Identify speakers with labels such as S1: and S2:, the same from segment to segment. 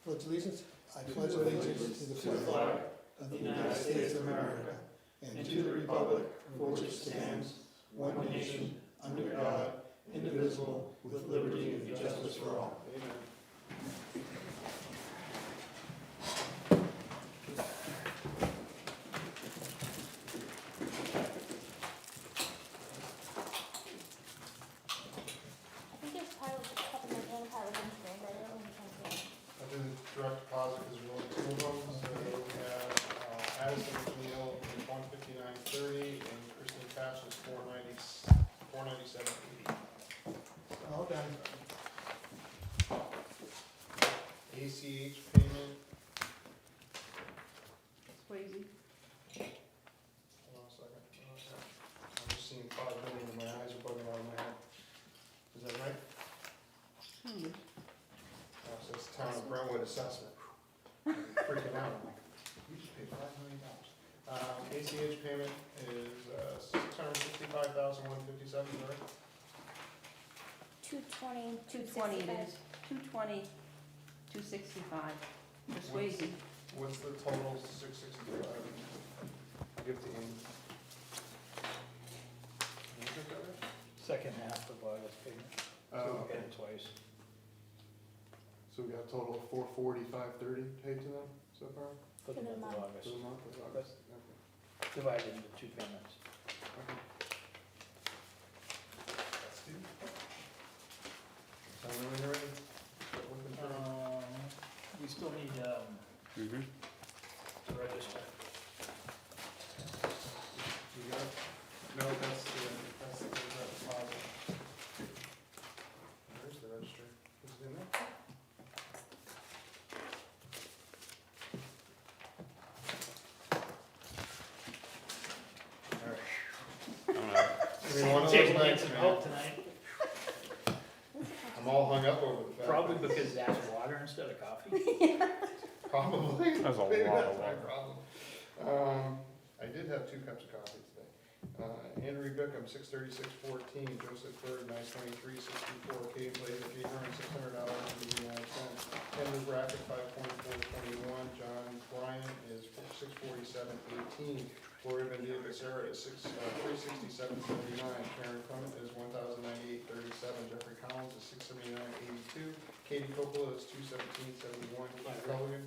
S1: Pledge allegiance. I pledge allegiance to the flag of the United States of America and to the republic for which it stands, one nation, under God, indivisible, with liberty and justice for all. Amen.
S2: I think there's pilot, supplement and pilot insurance, I don't know which one's which.
S3: I did direct deposit because there's only two of them, so we have Addison McNeil is $159.30 and Christine Patch is $497.80.
S1: All done.
S3: ACH payment,
S4: Swayze.
S3: hold on a second. I'm just seeing 5 million and my eyes are bugging out of my head. Is that right? Oh, so it's town of Brentwood assessment. I'm freaking out. I'm like, you just paid $5 million. ACH payment is $665,157, right?
S2: 220,
S4: 220 it is, 220, 265, for Swayze.
S3: What's the total? 665. I'll give it to Amy. Can you think of it?
S5: Second half of August payment. So we
S3: Okay.
S5: paid it twice.
S3: So we got a total of $445.30 paid to them so far
S5: For the
S2: For the
S5: month of
S2: month.
S3: for
S5: August.
S3: the month of August. Okay.
S5: Divided into 2 payments.
S3: Okay. That's due. So when you're ready, start looking through.
S5: We still need to register.
S3: You got it? No, that's the deposit. Where's the register? Is it in there? I mean, one of those
S5: Taking
S3: nights,
S5: some
S3: man.
S5: help tonight,
S3: I'm all hung up over the fact.
S5: probably
S3: that-
S5: because that's water instead of coffee.
S3: Probably.
S6: That's a
S3: Maybe
S6: lot of
S3: that's my
S6: water.
S3: problem. I did have 2 cups of coffee today. Andrew Bickham, $636.14, Joseph Bird, $923.64, Kate Blazer, $806.89, Henry Brackett, $524.21, John Bryan is $647.18, Gloria Bendia Becerra is $367.79, Karen Clement is $1,098.37, Jeffrey Collins is $679.82, Katie Coppola is $217.71, Keith Culligan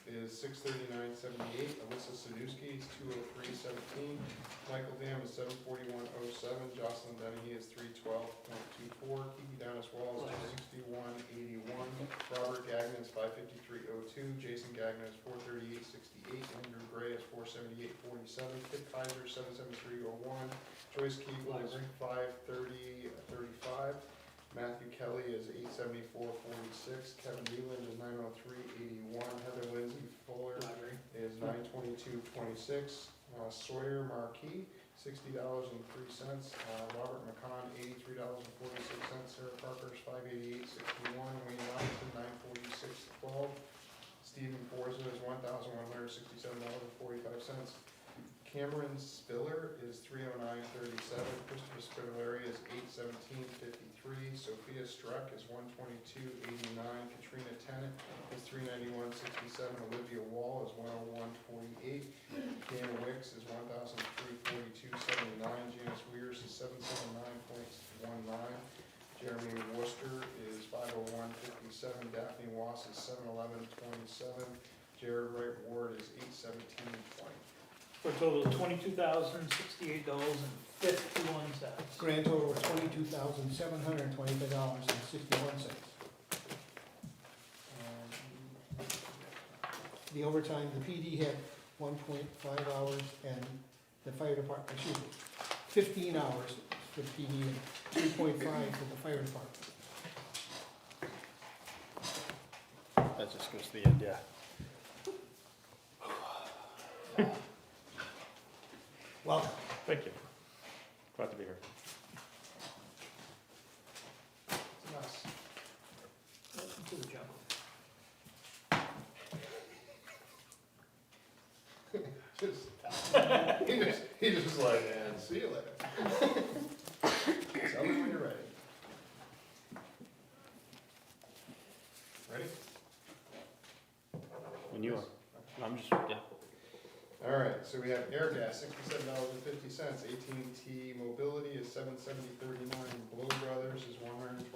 S3: is $639.78, Alyssa Sadowski is $203.17, Michael Dam is $741.07, Jocelyn Dennehy is $312.24, Kiki Dennis Wall is $261.81, Robert Gagnon is $553.02, Jason Gagnon is $438.68, Andrew Gray is $478.47, Kit Kaiser $773.01, Joyce Keeble is $530.35, Matthew Kelly is $874.46, Kevin Leland is $903.81, Heather Lindsay Fuller
S5: Library.
S3: is $922.26, Sawyer Marquis, $60.03, Robert McCon, $83.46, Sarah Parker is $588.61, Wayne Robinson, $946.12, Stephen Forza is $1,167.45, Cameron Spiller is $309.37, Christopher Spitaleri is $817.53, Sophia Struck is $122.89, Katrina Tennant is $391.67, Olivia Wall is $101.48, Dan Wicks is $1,342.79, Janice Weirs is $779.19, Jeremy Worcester is $501.57, Daphne Wass is $711.27, Jared Wright Ward is $817.20.
S5: For a total of $22,068.51.
S1: Grand total of $22,725.61. The overtime, the PD had 1.5 hours and the fire department, 15 hours for the PD and 3.5 for the fire department.
S6: That just goes to the end, yeah.
S1: Welcome.
S6: Thank you. Glad to be here.
S3: It's a mess.
S5: Welcome to the jungle.
S3: He just like, and see you later. Tell me when you're ready. Ready? So we have air gas, $67.50. AT&T Mobility is $770.39. Blow Brothers is $112.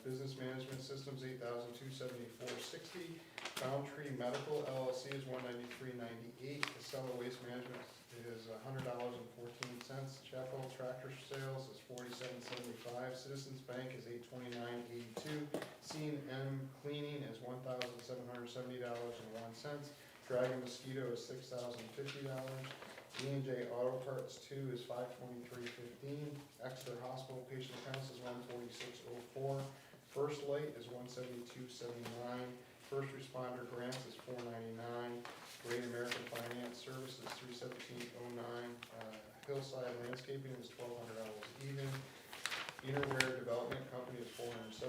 S3: Business Management Systems, $8,274.60. Foundtree Medical LLC is $193.98. Casella Waste Management is $100.14. Chapel Tractor Sales is $47.75. Citizens Bank is $829.82. C&M Cleaning is $1,770.01. Dragon Mosquito is $6,050. E&J Auto Parts 2 is $523.15. Exeter Hospital Patient Accounts is $146.04. First Light is $172.79. First Responder Grants is $499. Great American Finance Services $317.09. Hillside Landscaping is $1,200 even. Innerwear Development Company is $407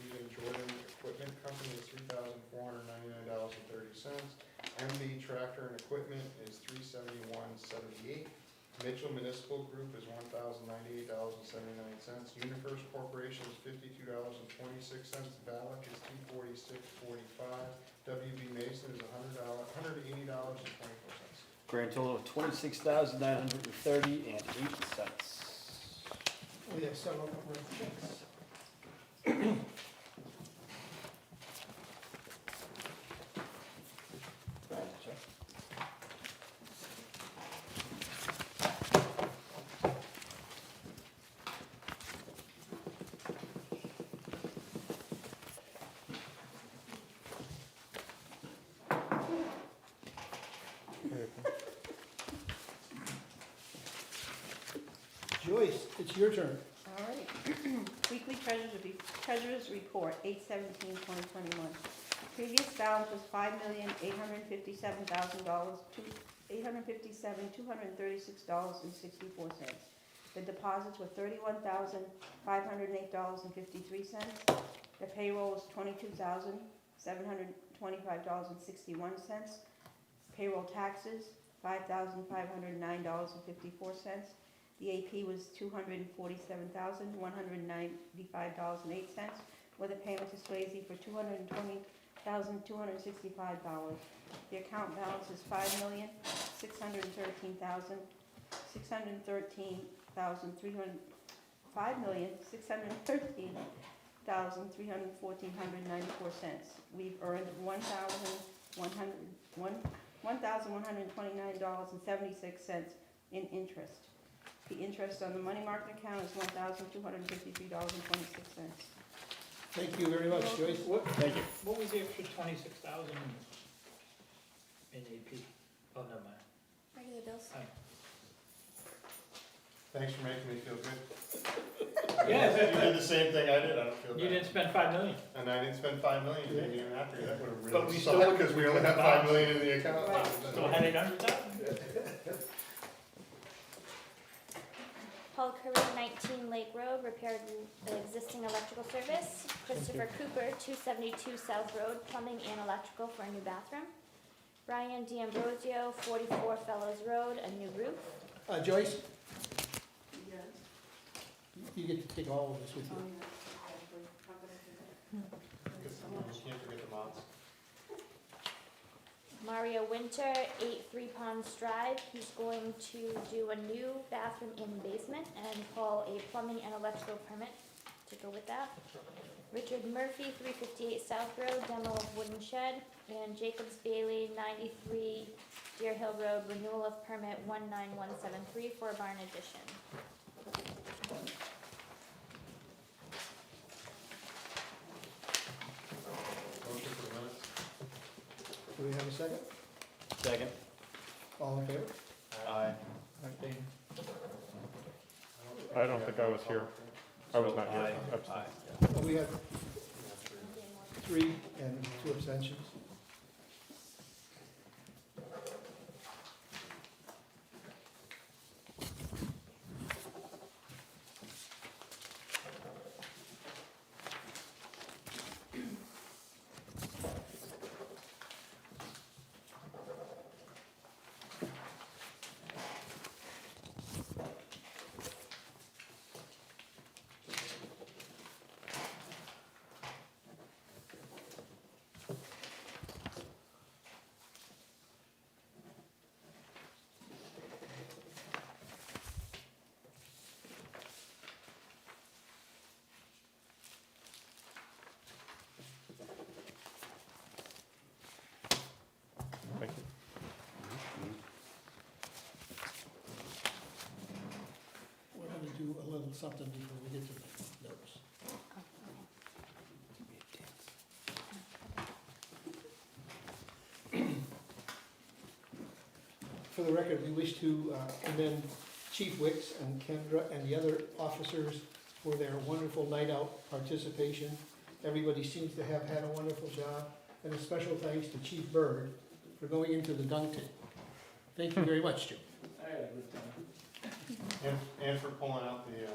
S3: even. Jordan Equipment Company is $3,499.30. MB Tractor and Equipment is $371.78. Mitchell Municipal Group is $1,098.79. Universe Corporation is $52.26. Valak is $246.45. WB Mason is $180.24.
S6: Grand total of $26,930.08.
S1: We have several number of checks. Joyce, it's your turn.
S4: All right. Weekly Treasurer's Report, 8/17/2021. Previous balance was $5,857,000 to $857,236.64. The deposits were $31,508.53. The payroll was $22,725.61. Payroll taxes, $5,509.54. The AP was $247,195.08, with a payment to Swayze for $220,265. The account balance is $5,613,314.94. We've earned $1,129.76 in interest. The interest on the money market account is $1,253.26.
S1: Thank you very much, Joyce.
S6: Thank you.
S5: What was the extra 26,000 in AP? Oh, never mind.
S2: Regular bills.
S3: Thanks for making me feel good.
S5: Yes.
S3: You did the same thing I did, I don't feel bad.
S5: You didn't spend 5 million.
S3: And I didn't spend $5 million, you made me even happier, that would have
S5: But
S3: really
S5: we still-
S3: sucked, because we only have $5 million in the account.
S4: Right.
S5: Still had 800,000.
S2: Paul Curry, 19 Lake Road, repaired the existing electrical service. Christopher Cooper, 272 South Road, plumbing and electrical for a new bathroom. Brian D'Ambrosio, 44 Fellows Road, a new roof.
S1: Joyce, you get to take all of this with you.
S3: You can't forget the mods.
S2: Mario Winter, 8 Three Ponds Drive. He's going to do a new bathroom in the basement and pull a plumbing and electrical permit to go with that. Richard Murphy, 358 South Road, demo of wooden shed. And Jacobs Bailey, 93 Deer Hill Road, renewal of permit 19173 for a barn addition.
S3: Motion for the minutes.
S1: Do we have a second?
S6: Second.
S1: All in favor?
S6: Aye.
S7: I don't think I was here. I was not here.
S6: Aye.
S1: We have 3 and 2 abstentions. little something before we get to the notes. For the record, we wish to commend Chief Wicks and Kendra and the other officers for their wonderful night out participation. Everybody seems to have had a wonderful job, and a special thanks to Chief Bird for going into the dunk tank. Thank you very much, Chief.
S5: I had a good time.
S3: And for pulling out the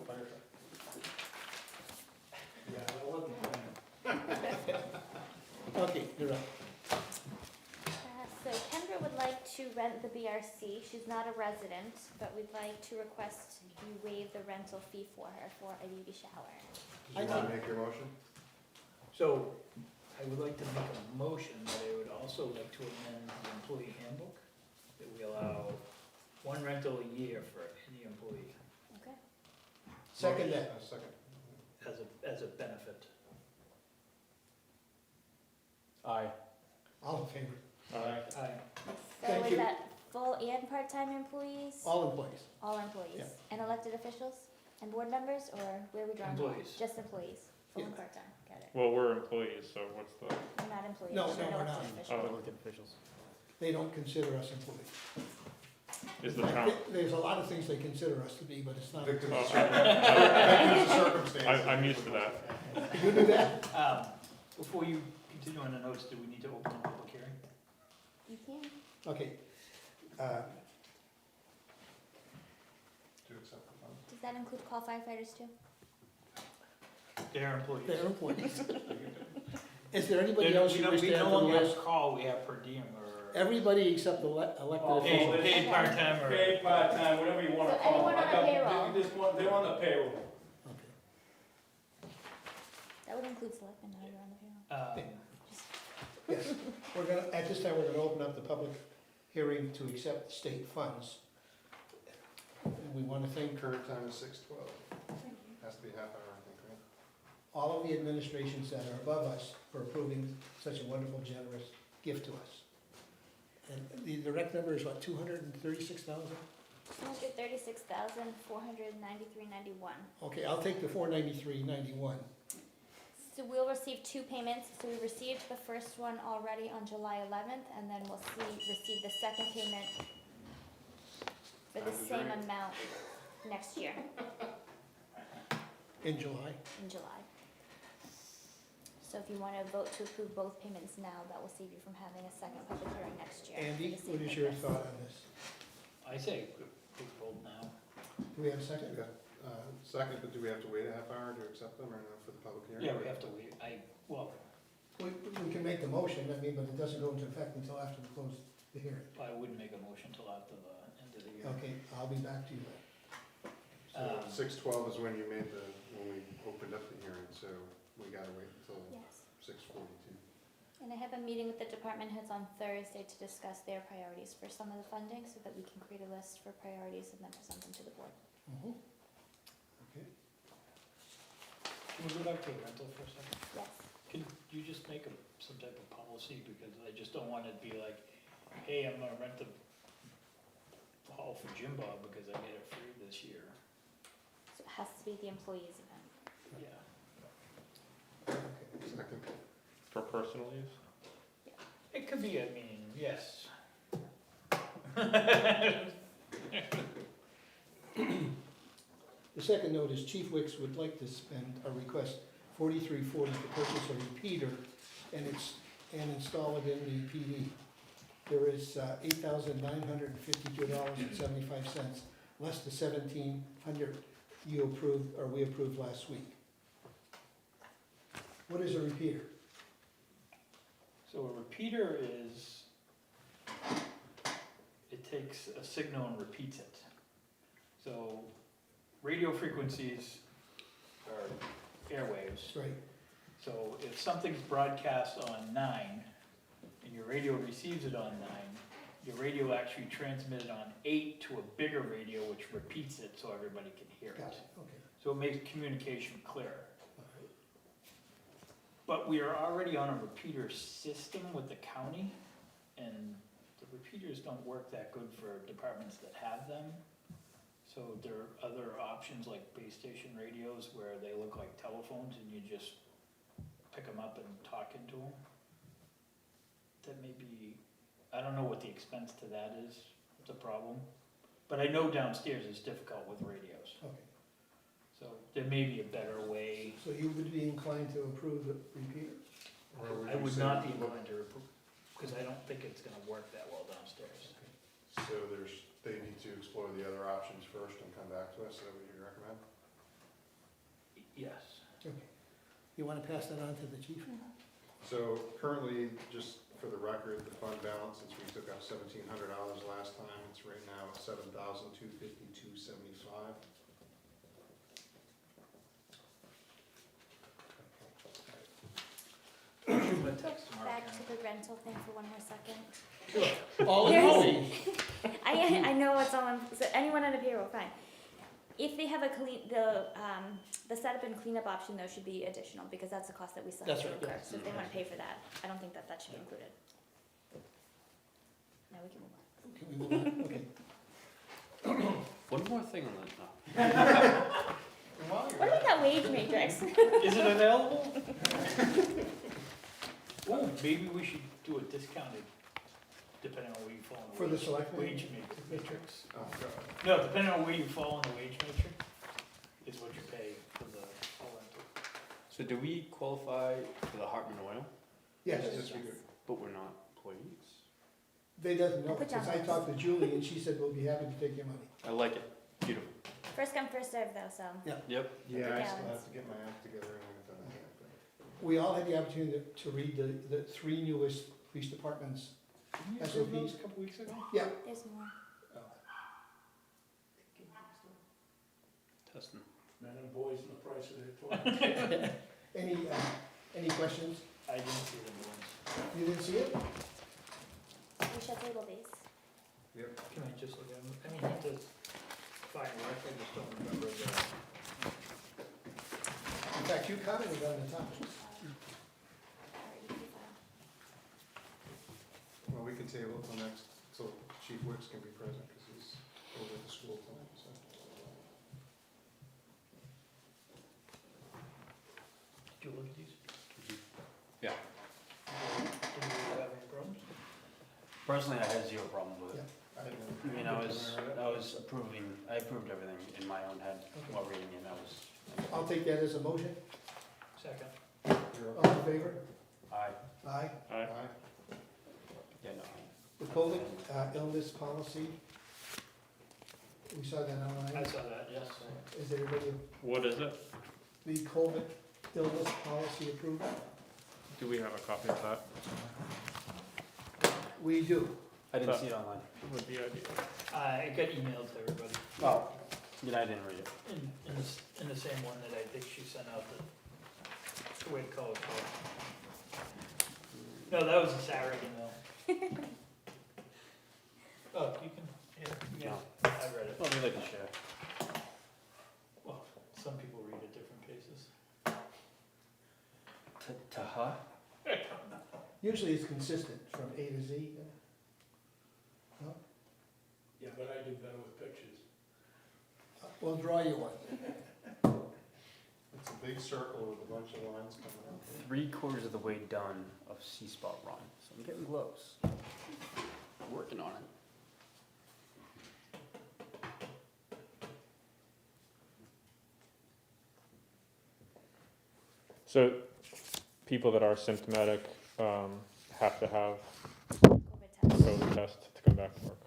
S3: fire truck.
S5: Yeah, that wasn't bad.
S1: Okay, you're up.
S2: So Kendra would like to rent the BRC. She's not a resident, but we'd like to request you waive the rental fee for her for a baby shower.
S3: Do you want to make your motion?
S5: So, I would like to make a motion, but I would also like to amend the employee handbook, that we allow one rental a year for any employee
S2: Okay.
S1: Second that.
S3: Second.
S5: as a benefit.
S6: Aye.
S1: All in favor?
S5: Aye.
S2: So
S1: Thank
S2: is
S1: you.
S2: that full and part-time employees?
S1: All employees.
S2: All employees?
S1: Yeah.
S2: And elected officials and board members, or where are we drawing?
S5: Employees.
S2: Just employees, full and
S1: Yeah.
S2: part-time, got it.
S7: Well, we're employees, so what's the,
S2: We're not employees,
S1: No,
S2: we're
S1: no,
S2: an
S1: we're
S2: elected
S1: not.
S2: official.
S6: Elected officials.
S1: They don't consider us employees.
S7: is the
S1: In fact,
S7: town,
S1: There's a lot of things they consider us to be, but it's not.
S3: Victims
S7: Oh.
S3: of circumstances.
S7: I'm used to that.
S1: You do that?
S5: Before you continue on the notes, do we need to open a public hearing?
S2: You can.
S1: Okay.
S3: To accept the funds.
S2: Does that include call firefighters too?
S5: They're employees.
S1: They're employees. Is there
S5: They
S1: anybody
S5: don't-
S1: else
S5: we
S1: you
S5: don't,
S1: wish
S5: we
S1: to add to
S5: no
S1: the
S5: longer
S1: list?
S5: have call, we have per diem or.
S1: Everybody except the elected
S5: Paid,
S1: officials.
S5: paid part-time or.
S8: Paid part-time, whatever you wanna
S2: So
S8: call
S2: anyone
S8: it.
S2: on a payroll?
S8: They're on the payroll.
S1: Okay.
S2: That would include selectmen, now you're on the payroll.
S1: Yes, we're gonna, at this time, we're gonna open up the public hearing to accept state funds. And we wanna thank
S3: Current time is 6:12. Has to be half hour, I think, right?
S1: all of the administrations that are above us for approving such a wonderful, generous gift to us. And the direct number is what, 236,000?
S2: 236,493.91.
S1: Okay, I'll take the 493.91.
S2: So we'll receive two payments. So we received the first one already on July 11th, and then we'll receive the second payment for the same amount next year,
S1: In July.
S2: in July. So if you want to vote to approve both payments now, that will save you from having a second public hearing next year. for
S1: Andy,
S2: the same
S1: what is your
S2: purpose.
S1: thought on this?
S5: I say, please vote now.
S1: Do we have a second?
S3: Second, but do we have to wait a half hour to accept them or no for the public hearing?
S5: Yeah, we have to wait,
S1: We can make the motion, I mean, but it doesn't go into effect until after we close the hearing.
S5: I wouldn't make a motion till after the end of the year.
S1: Okay, I'll be back to you then.
S3: So 6:12 is when you made when we opened up the hearing, so we gotta wait until
S2: Yes.
S3: 6:42.
S2: And I have a meeting with the department heads on Thursday to discuss their priorities for some of the funding so that we can create a list for priorities and then present them to the board.
S1: Mhm. Okay.
S5: Can we go back to rental for a second?
S2: Yes.
S5: Can you just make some type of policy, because I just don't want it to be like, hey, I'm gonna rent the hall for Jim Bob because I get it free this year.
S2: So it has to be the employee's event.
S5: Yeah.
S3: Okay, second.
S7: for personal use?
S5: It could be, I mean, yes.
S1: The second note is Chief Wicks would like to spend, or request $43.40 to purchase a repeater and install it in the PD. There is $8,952.75, less the $1,700 you approved, or we approved last week. What is a repeater?
S5: So a repeater is, it takes a signal and repeats it. So radio frequencies are airwaves.
S1: Right,
S5: So if something's broadcast on 9 and your radio receives it on 9, your radio actually transmits it on 8 to a bigger radio which repeats it so everybody can hear
S1: got
S5: it.
S1: it, okay.
S5: So it makes communication clear.
S1: All right.
S5: But we are already on a repeater system with the county, and the repeaters don't work that good for departments that have them. So there are other options like base station radios where they look like telephones and you just pick them up and talk into them. That may be, I don't know what the expense to that is, it's a problem. But I know downstairs it's difficult with radios,
S1: Okay,
S5: so there may be a better way.
S1: so you would be inclined to approve the repeater?
S3: Or
S5: I
S3: you
S5: would
S3: say
S5: not be
S3: look-
S5: inclined to approve, because I don't think it's gonna work that well downstairs.
S3: So they need to explore the other options first and come back to us, is that what you recommend?
S5: Yes.
S1: Okay. You wanna pass that on to the chief?
S3: So currently, just for the record, the fund balance, since we took out $1,700 last time, it's right now at $7,252.75.
S5: Shoot my text tomorrow,
S2: Back
S5: Karen.
S2: to the rental thing for one more second.
S1: All in
S2: Yes.
S1: all,
S2: I know it's on, so anyone on a payroll, fine. If they have a clean, the setup and cleanup option though should be additional, because that's the cost that we still have
S1: That's
S2: to
S1: right,
S2: incur.
S1: yeah.
S2: So if they wanna pay for that, I don't think that should be included. Now we can move on.
S1: can we move on? Okay.
S6: One more thing on that.
S2: What about that wage matrix?
S5: Is it available? Oh, maybe we should do a discounted, depending on where you fall in the
S1: For the
S5: wage,
S1: selectmen?
S5: wage matrix.
S3: Oh, God.
S5: No, depending on where you fall in the wage matrix, is what you pay for the rental.
S6: So do we qualify for the Hartman Oil,
S1: Yes,
S3: Yes, we do.
S6: but we're not employees?
S1: they doesn't know,
S2: I'll put you on
S1: because I
S2: the
S1: talked to Julie and she said, we'll be happy to take your money.
S6: I like it. Beautiful.
S2: First come, first served though, so.
S6: Yep.
S3: Yeah, I still
S2: gallons.
S3: have to get my act together and get that.
S1: We all had the opportunity to read the three newest police departments.
S5: Didn't you
S1: SOPs.
S5: approve those a couple weeks ago?
S1: Yeah,
S2: There's more.
S6: Testing.
S8: Men and boys and the price of their toys.
S1: any questions?
S5: I didn't see the ones.
S1: You didn't see it?
S2: We shall table these.
S5: Can I just look at them? I mean, it does fine work, I just don't remember the.
S1: In fact, you commented on the topics.
S3: Well, we can table it till next, till Chief Wicks can be present, because he's over at the school tonight, so.
S5: Did you look at these?
S6: Yeah.
S5: Did you have any problems?
S6: Personally, I had zero problem with it.
S3: I didn't.
S6: I mean, I approved everything in my own head while reading it.
S1: I'll take that as a motion.
S5: Second.
S3: You're
S1: All in favor?
S6: Aye.
S1: Aye.
S3: Aye.
S6: Yeah, no.
S1: The COVID illness policy. We saw that
S5: I
S1: online.
S5: saw that, yes.
S1: Is everybody,
S7: What is it?
S1: the COVID illness policy approved?
S7: Do we have a copy of that?
S1: We do.
S6: I didn't see it online.
S7: Would be ideal.
S5: It got emailed to everybody,
S6: Oh. Yeah, I didn't read it.
S5: in the same one that I think she sent out the way to call it for. No, that was a Sarah email. Oh, you can, yeah, I read it.
S6: Well, we like to share.
S5: Well, some people read at different paces.
S6: Ta-ha?
S1: Usually it's consistent from A to Z. No?
S8: Yeah, but I do better with pictures.
S1: We'll draw you one.
S3: It's a big circle with a bunch of lines coming out.
S6: 3/4 of the way done of C-Spot run, so I'm getting close. Working on it.
S7: So people that are symptomatic have to have
S2: COVID
S7: a
S2: test.
S7: COVID test to come back to work.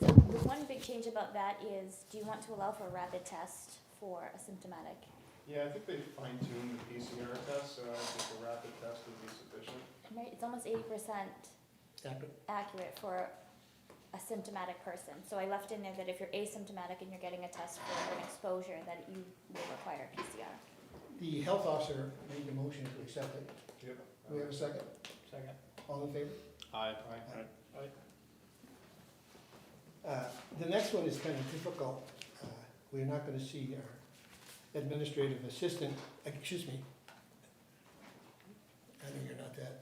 S2: So the one big change about that is, do you want to allow for a rapid test for asymptomatic?
S3: Yeah, I think they fine-tuned the PCR test, so I think a rapid test would be sufficient.
S2: Right, it's almost 80%
S1: Accurate.
S2: accurate for a symptomatic person. So I left in there that if you're asymptomatic and you're getting a test for an exposure, that you will require PCR.
S1: The health officer made the motion to accept it.
S3: Yep.
S1: Do we have a second?
S5: Second.
S1: All in favor?
S6: Aye.
S1: The next one is kind of difficult. We're not going to see our administrative assistant, excuse me. I know you're not that.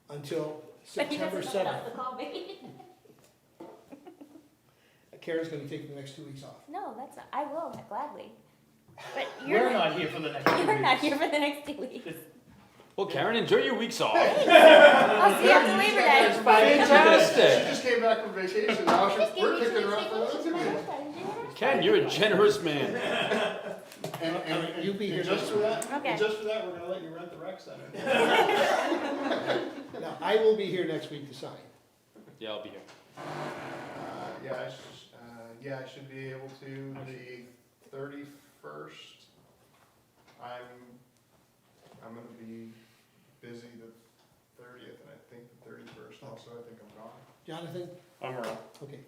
S1: Until
S2: But he
S1: September
S2: doesn't know
S1: 7th.
S2: enough to call me.
S1: Karen's gonna be taking the next 2 weeks off.
S2: No, that's, I will, gladly. But
S5: We're
S2: you're,
S5: not here for the next 2 weeks.
S2: you're not here for the next 2 weeks.
S6: Well, Karen, enjoy your weeks off.
S2: I'll see you after Labor Day.
S3: She
S6: Fantastic.
S3: just came back from vacation, now
S2: I just gave
S3: we're
S2: you 2
S3: picking her
S2: weeks
S3: up for another 2
S2: vacation.
S3: weeks.
S6: Ken, you're a generous man.
S3: And
S1: You'll be here
S3: just for that,
S2: Okay.
S3: and just for that, we're gonna let you rent the rec center.
S1: Now, I will be here next week to sign.
S6: Yeah, I'll be here.
S3: Yeah, I should be able to the 31st. I'm gonna be busy the 30th, and I think the 31st also, I think I'm gone.
S1: Jonathan?
S7: I'm around.
S1: Okay.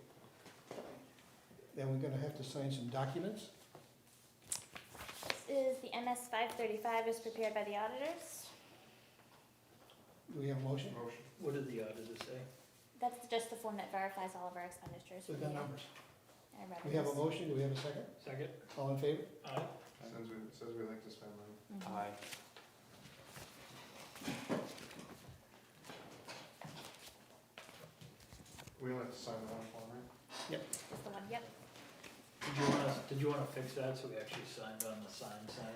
S1: Then we're gonna have to sign some documents.
S2: This is the MS 535 as prepared by the auditors.
S1: Do we have a motion?
S3: Motion.
S5: What did the auditor say?
S2: That's just the form that verifies all of our expenditures.
S1: With the numbers.
S2: And
S1: We have a
S2: revenues.
S1: motion, do we have a second?
S5: Second?
S1: All in favor?
S5: Aye.
S3: Says we like to spend money.
S2: Mhm.
S6: Aye.
S3: We don't have to sign the one form, right?
S2: Just the one, yep.
S5: Did you wanna fix that so we actually signed on the sign side?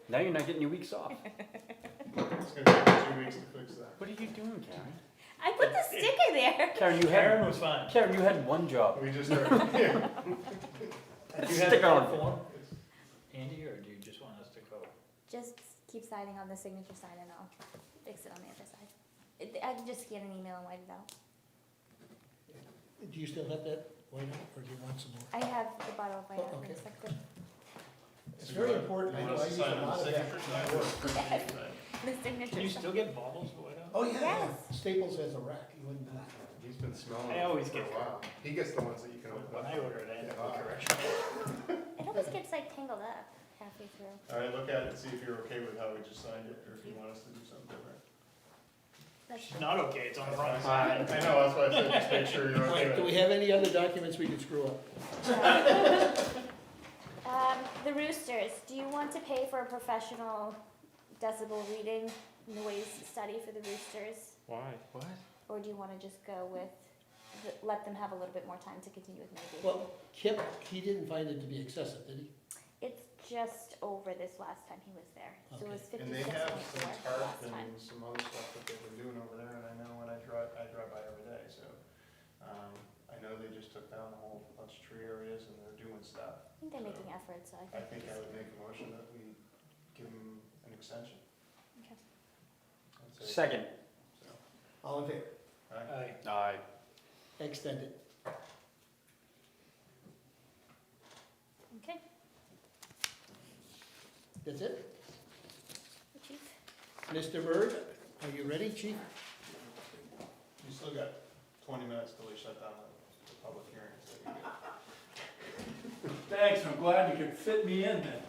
S6: Now you're not getting your weeks off.
S3: It's gonna take me 2 weeks to fix that.
S6: What are you doing, Karen?
S2: I put the sticker there.
S6: Karen,
S5: Karen was fine.
S6: Karen, you had one job.
S3: We just heard, yeah.
S5: Do you have
S6: Stick
S5: that
S6: on.
S5: form, Andy, or do you just want us to go?
S2: Just keep signing on the signature side and I'll fix it on the other side. I can just scan an email and white it out.
S1: Do you still have that white out, or do you want some more?
S2: I have the bottle of white out
S1: Okay.
S2: recycled.
S1: It's very important, I know I use a lot of that in my work.
S2: The signature.
S5: Can you
S2: side.
S5: still get bottles of white out?
S1: Oh, yeah, yeah.
S2: Yes.
S1: Staples has a rack, you wouldn't believe it.
S3: He's been smelling
S5: I
S3: it
S5: always
S3: for a
S5: get
S3: while. He gets the ones that you can open
S5: When
S3: up.
S5: I order it, I end up with
S3: Yeah.
S5: correction.
S2: It always gets like tangled up halfway through.
S3: All right, look at it and see if you're okay with how we just signed it, or if you want us to do something different.
S2: That's
S5: She's not okay, it's on the wrong
S3: I
S5: side.
S3: know, that's why I said, just make sure you're
S1: All
S3: okay
S1: right, do
S3: with
S1: we
S3: it.
S1: have any other documents we could screw up?
S2: The Roosters, do you want to pay for a professional decibel reading noise study for the Roosters?
S7: Why?
S6: What?
S2: Or do you want to just go with, let them have a little bit more time to continue with mitigation?
S1: Well, Kip, he didn't find it to be excessive, did he?
S2: It's just over this last time he was there, so it was
S3: And they
S2: 56.4
S3: have some tarp
S2: last time.
S3: and some other stuff that they've been doing over there, and I know when I drive by every day, so. I know they just took down a whole bunch of tree areas and they're doing stuff.
S2: I think they're making efforts, so
S3: I think I would make a motion that we give them an extension.
S2: Okay.
S3: I'd say-
S6: Second.
S3: So,
S1: All in favor?
S3: all right.
S5: Aye.
S6: Aye.
S1: Extended.
S2: Okay,
S1: That's it?
S2: Chief?
S1: Mr. Bird, are you ready, chief?
S3: You still got 20 minutes till we shut down the public hearing, so you get.
S8: Thanks, I'm glad you could fit me in then.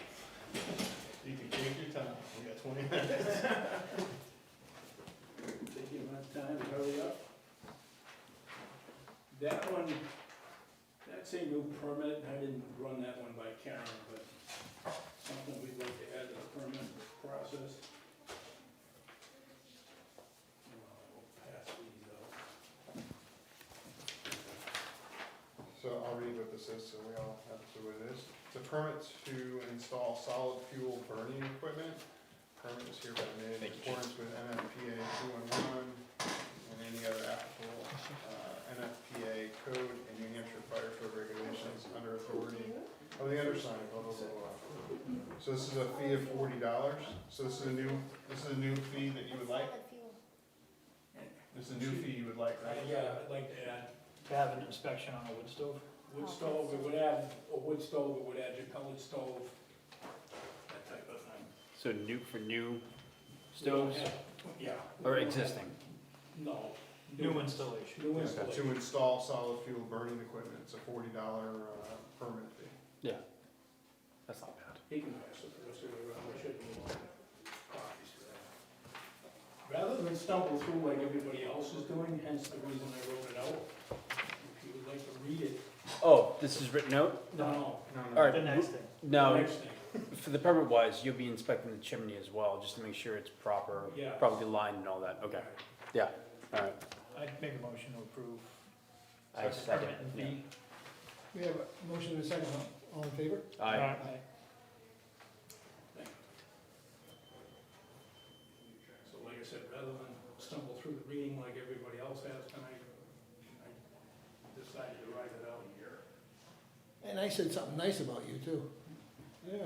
S3: You can take your time, we got 20 minutes.
S8: Take you enough time to hurry up. That one, that's a new permit, I didn't run that one by Karen, but something we'd like to add to the permit process. We'll pass these out.
S3: So I'll read what this is, so we all have to see what it is. It's a permit to install solid fuel burning equipment. Permit is hereby made in accordance with NFPA 211 and any other applicable NFPA code and New Hampshire Fire Code regulations under authority of the undersigned, blah, blah, blah, blah. So this is a fee of $40. So this is a new fee that you would like? This is a new fee you would like, right?
S8: Yeah, I'd like to add
S5: To have an inspection on a wood stove?
S8: wood stove, it would add a wood stove, it would add your pellet stove, that type of thing.
S6: So new for new stoves
S8: Yeah.
S6: or existing?
S8: No.
S5: New installation.
S8: New
S3: To
S8: installation.
S3: install solid fuel burning equipment, it's a $40 permit fee.
S6: Yeah. That's not bad.
S8: He can pass it the rest of it around, we should move on. Copies for that. Rather than stumble through like everybody else is doing, hence the reason I wrote it out, if you would like to read it.
S6: Oh, this is written out?
S8: No,
S6: All
S5: The
S6: right.
S5: next thing.
S6: No,
S8: Next thing,
S6: for the permit wise, you'll be inspecting the chimney as well, just to make sure it's proper,
S8: Yeah.
S6: properly lined and all that. Okay. Yeah. All right.
S5: I'd make a motion to approve
S6: I second,
S5: permit and
S6: yeah.
S5: fee.
S1: We have a motion and a second, all in favor?
S6: Aye.
S8: So like I said, rather than stumble through the reading like everybody else has tonight, I decided to write it out here.
S1: And I said something nice about you, too. Yeah.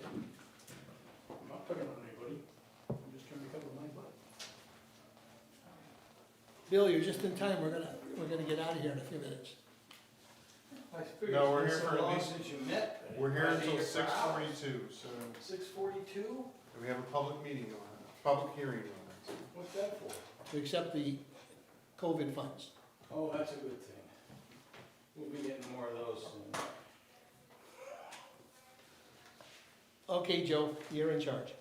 S8: I'm not picking on anybody, I'm just trying to cover my butt.
S1: Bill, you're just in time, we're gonna get out of here in a few minutes.
S3: No, we're here for at least,
S8: Since you met.
S3: we're here until 6:42, so
S8: 6:42?
S3: we have a public meeting on it, public hearing on it.
S8: What's that for?
S1: To accept the COVID funds.
S8: Oh, that's a good thing. We'll be getting more of those soon.
S1: Okay, Joe, you're in charge.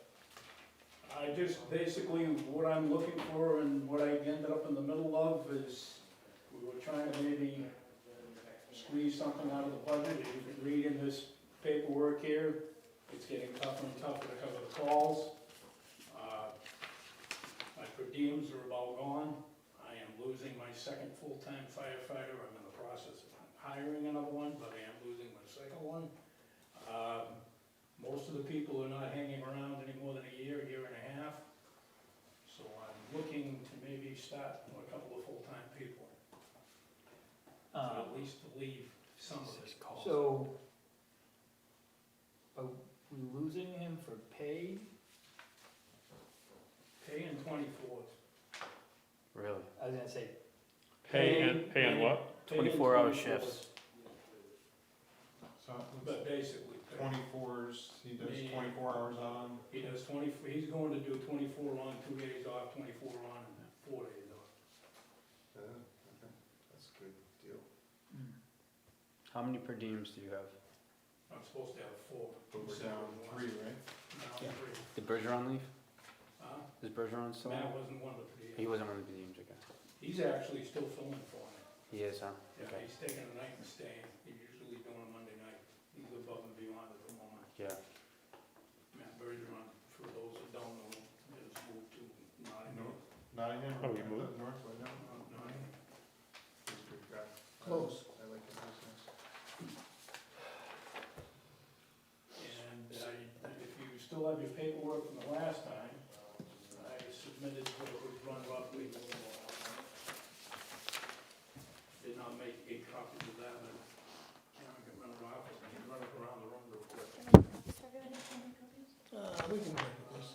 S8: I just, basically, what I'm looking for and what I ended up in the middle of is, we were trying to maybe squeeze something out of the budget. As you can read in this paperwork here, it's getting tougher and tougher to cover the calls. My per diems are about gone. I am losing my second full-time firefighter. I'm in the process of hiring another one, but I am losing my second one. Most of the people are not hanging around any more than a year and a half. So I'm looking to maybe start a couple of full-time people, at least to leave some of this.
S5: So, are we losing him for pay?
S8: Pay in 24s.
S6: Really?
S5: I was gonna say,
S7: Pay and what?
S8: Pay in
S6: 24-hour
S8: 24s,
S6: shifts.
S3: So,
S8: But basically, pay.
S3: 24s, he does 24 hours on.
S8: He does he's going to do 24 on, 2 days off, 24 on, and 4 days off.
S3: Okay, that's a good deal.
S6: How many per diems do you have?
S8: I'm supposed to have 4.
S3: But we're down 3, right?
S8: Now,
S1: Yeah.
S8: 3.
S6: Did Bergeron leave?
S8: Huh?
S6: Is Bergeron still?
S8: Matt wasn't one of the
S6: He wasn't one of the diems, okay.
S8: He's actually still filming for me.
S6: He is, huh?
S8: Yeah,
S6: Okay.
S8: he's taking a night and staying. He's usually doing a Monday night. He's above and beyond at the moment.
S6: Yeah.
S8: Matt Bergeron, for those who don't know, has moved to Nottingham.
S3: Nottingham?
S7: Oh, he moved?
S3: Northwood, no?
S8: Nottingham.
S3: He's a good guy.
S1: Close.
S3: I like his business.
S8: And if you still have your paperwork from the last time, I submitted what was run roughly. Did not make 8 copies of that, and Karen can run it off, and can run it around the room real quick.
S1: We can work with this.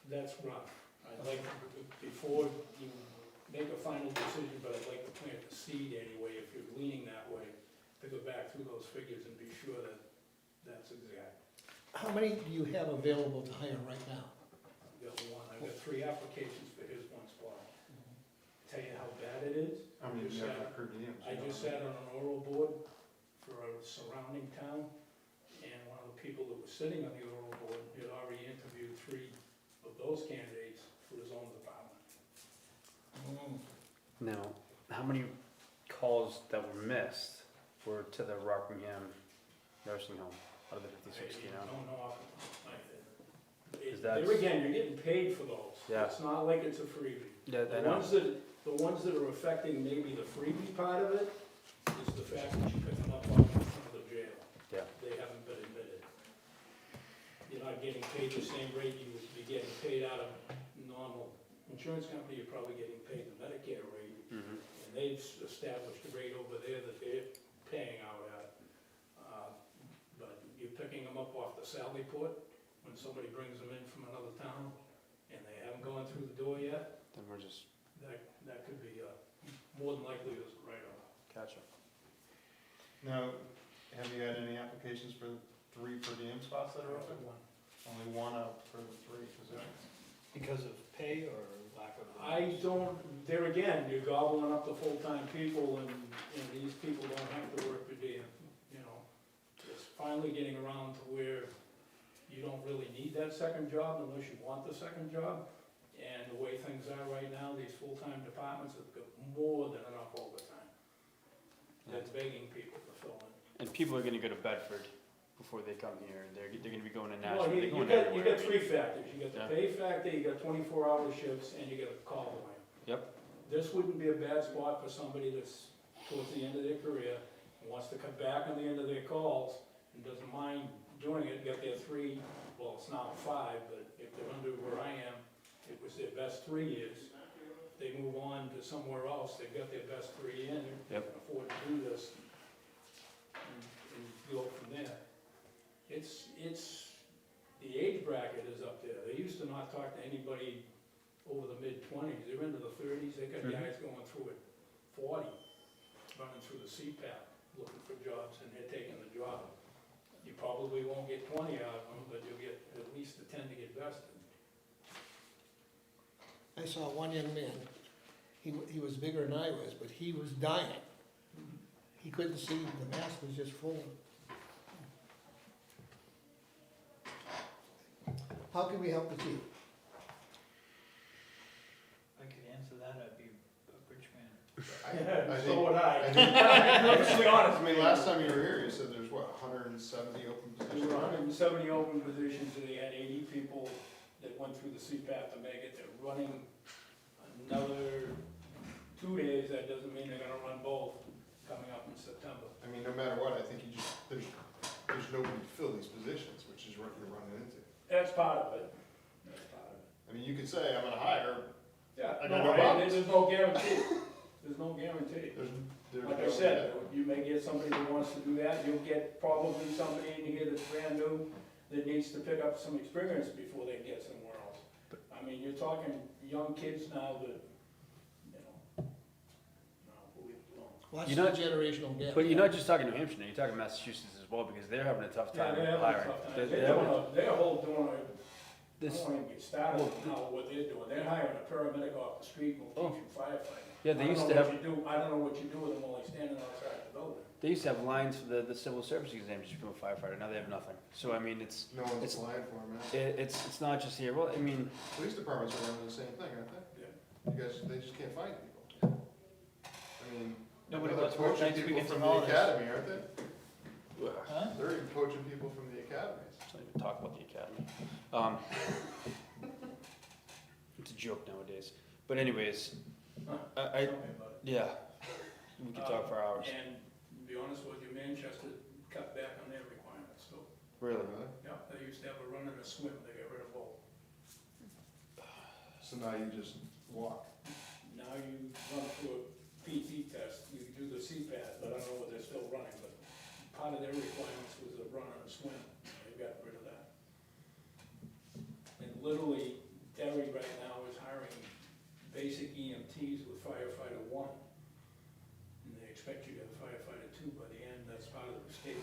S8: That's rough. I'd like, before you make a final decision, but I'd like to plant the seed anyway, if you're leaning that way, to go back through those figures and be sure that that's exact.
S1: How many do you have available to hire right now?
S8: I've got 3 applications for his one spot. Tell you how bad it is?
S3: I mean, you have per diems.
S8: I just sat on an oral board for a surrounding town, and one of the people that was sitting on the oral board had already interviewed 3 of those candidates for his own department.
S6: Now, how many calls that were missed were to the Rockingham nursing home out of the 56, you know?
S8: I don't know off the top of my head.
S6: Is that-
S8: There again, you're getting paid for those.
S6: Yeah.
S8: It's not like it's a freebie.
S6: Yeah, I
S8: The
S6: know.
S8: ones that are affecting maybe the freebie part of it is the fact that you pick them up off in front of the jail.
S6: Yeah.
S8: They haven't been admitted. You're not getting paid the same rate you would be getting paid out of normal insurance company, you're probably getting paid the Medicare rate.
S6: Mhm.
S8: And they've established a rate over there that they're paying out at. But you're picking them up off the Sally Port when somebody brings them in from another town and they haven't gone through the door yet,
S6: Then we're just,
S8: that could be more than likely a write-off.
S6: gotcha.
S3: Now, have you had any applications for 3 per diem spots that are open? Only 1 out for the 3 positions.
S5: because of pay or lack of?
S8: I don't, there again, you're gobbling up the full-time people and these people don't have to work per diem, you know. It's finally getting around to where you don't really need that second job unless you want the second job. And the way things are right now, these full-time departments have got more than enough overtime. They're begging people to fill in.
S6: And people are gonna go to Bedford before they come here. They're gonna be going to
S8: Well,
S6: Nashville. They're
S8: you
S6: going
S8: got
S6: everywhere.
S8: 3 factors. You got
S6: Yeah.
S8: the pay factor, you got 24-hour shifts, and you got a call volume.
S6: Yep.
S8: this wouldn't be a bad spot for somebody that's towards the end of their career, and wants to cut back on the end of their calls, and doesn't mind doing it, get their 3, well, it's now 5, but if they're under where I am, it was their best 3 years. They move on to somewhere else, they've got their best 3 in, they can afford to do this, and go from there. It's, the age bracket is up there. They used to not talk to anybody over the mid-20s, they're into the 30s, they got guys going through at 40, running through the CPAP, looking for jobs, and they're taking the job. You probably won't get 20 out of them, but you'll get at least the 10 to get vested.
S1: I saw one young man, he was bigger than I was, but he was dying. He couldn't see, the mask was just full. How can we help the chief?
S5: If I could answer that, I'd be a rich man.
S3: I
S8: So
S3: think,
S8: would I.
S3: I think,
S8: Honestly honest.
S3: I mean, last time you were here, you said there's what, 170 open
S8: There
S3: positions?
S8: were 170 open positions, and they had 80 people that went through the CPAP to make it. They're running another 2 days, that doesn't mean they're gonna run both coming up in September.
S3: I mean, no matter what, I think you just, there's nobody to fill these positions, which is what you're running into.
S8: That's part of it. That's part of it.
S3: I mean, you could say, I'm gonna hire,
S8: Yeah,
S3: I got
S8: no,
S3: no problems.
S8: there's no guarantee. There's no guarantee.
S3: there's
S8: Like I
S3: no-
S8: said, you may get somebody that wants to do that, you'll get probably somebody in here that's brand new that needs to pick up some experience before they get somewhere else. I mean, you're talking young kids now that, you know, no, we'll leave it alone.
S1: Well, that's
S6: You're
S1: the generational gap.
S6: But you're not just talking New Hampshire, now, you're talking Massachusetts as well, because they're having a tough
S8: Yeah,
S6: time
S8: they're having a
S6: hiring.
S8: tough time.
S6: They're-
S8: They're
S6: they're having-
S8: they're whole doing, I
S6: This,
S8: don't even get started
S6: well,
S8: on now what they're doing. They're hiring a paramedic off the street and will teach you firefighting.
S6: yeah, they
S8: I don't
S6: used
S8: know
S6: to
S8: what
S6: have,
S8: you do- I don't know what you do with them while they're standing outside the building.
S6: they used to have lines for the civil service exams to become a firefighter, now they have nothing. So I mean, it's,
S3: No one's
S6: It's-
S3: applying for them, man.
S6: it's not just here, well, I mean,
S3: Police departments are running the same thing, aren't they?
S8: Yeah.
S3: You guys, they just can't find people. I mean,
S5: Nobody
S3: they're
S5: wants to work
S3: poaching
S5: nights,
S3: people
S5: weekends,
S3: from
S5: and
S3: the
S5: holidays.
S3: academy, aren't they?
S5: Huh?
S3: They're even poaching people from the academies.
S6: let's not even talk about the academy. It's a joke nowadays, but anyways,
S8: Huh?
S6: I,
S8: Tell me about it.
S6: yeah, we could talk for hours,
S8: And to be honest with you, Manchester cut back on their requirements, so,
S6: really.
S8: yeah, they used to have a run and a swim, they got rid of both.
S3: So now you just walk.
S8: Now you run through a PT test, you do the CPAT, but I don't know what they're still running, but part of their requirements was a run and a swim, they got rid of that. And literally, Derry right now is hiring basic EMTs with firefighter 1. And they expect you to have firefighter 2 by the end, that's part of the state,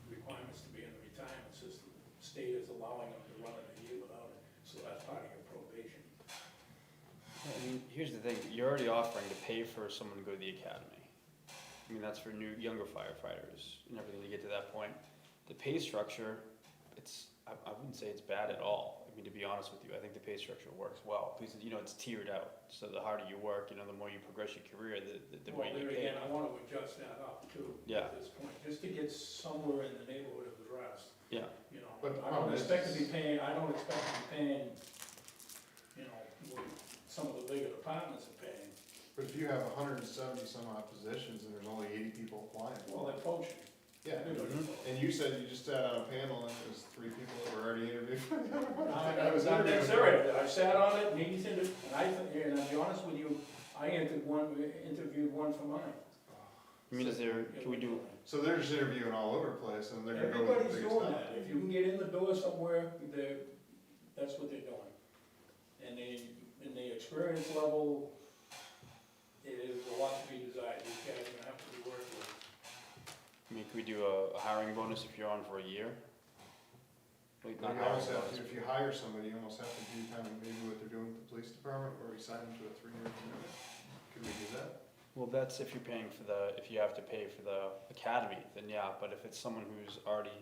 S8: requirements to be in the retirement system. The state is allowing them to run it a year without it, so that's part of your probation.
S6: I mean, here's the thing, you're already offering to pay for someone to go to the academy. I mean, that's for younger firefighters and everything to get to that point. The pay structure, I wouldn't say it's bad at all. I mean, to be honest with you, I think the pay structure works well, because, you know, it's tiered out. So the harder you work, you know, the more you progress your career, the more
S8: Well,
S6: you
S8: there
S6: get paid.
S8: again, I want to adjust that up too,
S6: Yeah.
S8: at this point, just to get somewhere in the neighborhood of the rest,
S6: Yeah,
S8: you know.
S3: But the
S8: I don't
S3: problem
S8: expect to
S3: is-
S8: be paying, I don't expect to be paying, you know, what some of the bigger departments are paying.
S3: But if you have 170 some odd positions and there's only 80 people applying,
S8: Well, they're poaching.
S3: yeah.
S8: Everybody's
S6: Mhm.
S8: poaching.
S3: And you said you just sat on a panel and there was 3 people that were already interviewed.
S8: I was not that serious, I sat on it, and he's and I'll be honest with you, I interviewed one for mine.
S6: I mean, can we do,
S3: So they're just interviewing all over the place and they're gonna go with the
S8: Everybody's
S3: biggest
S8: doing
S3: stuff.
S8: that, if you can get in the door somewhere, that's what they're doing. And the experience level, it is a lot to be desired, these guys are gonna have to be worked with.
S6: I mean, can we do a hiring bonus if you're on for a year? Like,
S3: You
S6: not hiring
S3: almost have
S6: bonus,
S3: to, if you hire somebody, you almost have to do kind of maybe what they're doing with the police department, where we sign them to a 3-year commitment. Could we do that?
S6: Well, that's if you're paying for if you have to pay for the academy, then yeah, but if it's someone who's already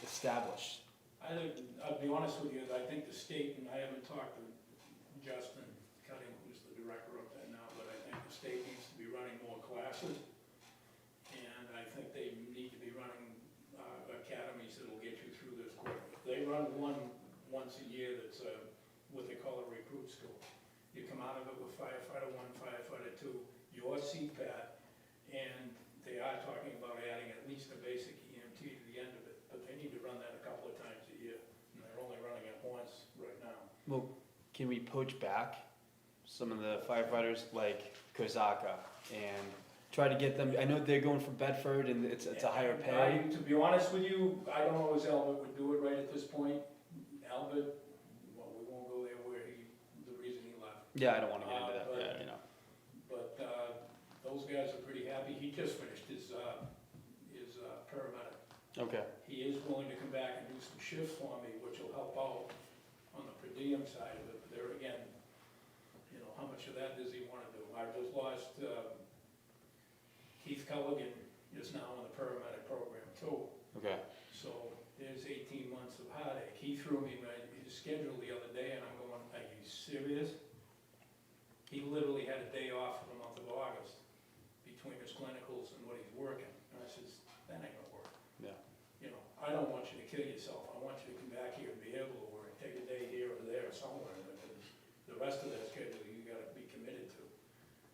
S6: established,
S8: I'll be honest with you, I think the state, and I haven't talked to Justin Cutting, who's the director of that now, but I think the state needs to be running more classes. And I think they need to be running academies that'll get you through this quick. They run one once a year that's what they call a recruit school. you come out of it with firefighter 1, firefighter 2, your CPAT, and they are talking about adding at least a basic EMT to the end of it, but they need to run that a couple of times a year, and they're only running it once right now.
S6: Well, can we poach back some of the firefighters like Kozaka and try to get them, I know they're going for Bedford and it's a higher pay.
S8: To be honest with you, I don't know as Albert would do it right at this point. Albert, well, we won't go there where the reason he left.
S6: Yeah, I don't wanna get into that,
S8: But-
S6: yeah, you know.
S8: But, those guys are pretty happy. He just finished his paramedic.
S6: Okay,
S8: He is willing to come back and do some shifts for me, which will help out on the per diem side of it. But there again, you know, how much of that does he wanna do? I just lost, Keith Culligan is now in the paramedic program too.
S6: okay.
S8: So there's 18 months of heartache. He threw me his schedule the other day and I'm going, are you serious? He literally had a day off for the month of August between his clinicals and what he's working. And I says, that ain't gonna work.
S6: Yeah.
S8: You know, I don't want you to kill yourself. I want you to come back here and be able to work, take a day here or there or somewhere. Because the rest of that schedule you gotta be committed to.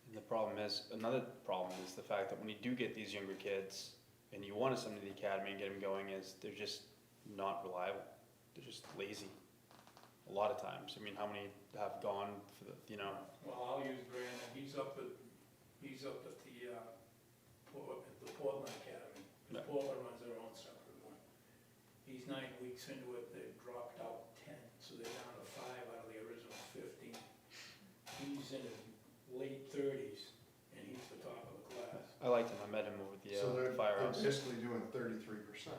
S6: And the problem is, another problem is the fact that when you do get these younger kids and you want to send them to the academy and get them going is they're just not reliable. They're just lazy. A lot of times. I mean, how many have gone for the, you know?
S8: Well, I'll use Brandon. He's up at the Portland Academy.
S6: Yeah.
S8: Portland runs their own separate one. He's 9 weeks into it. They've dropped out 10, so they're down to 5 out of the original 15. He's in his late 30s, and he's the top of the class.
S6: I liked him. I met him over at
S3: So
S6: the
S3: they're
S6: firehouse.
S3: basically doing 33%.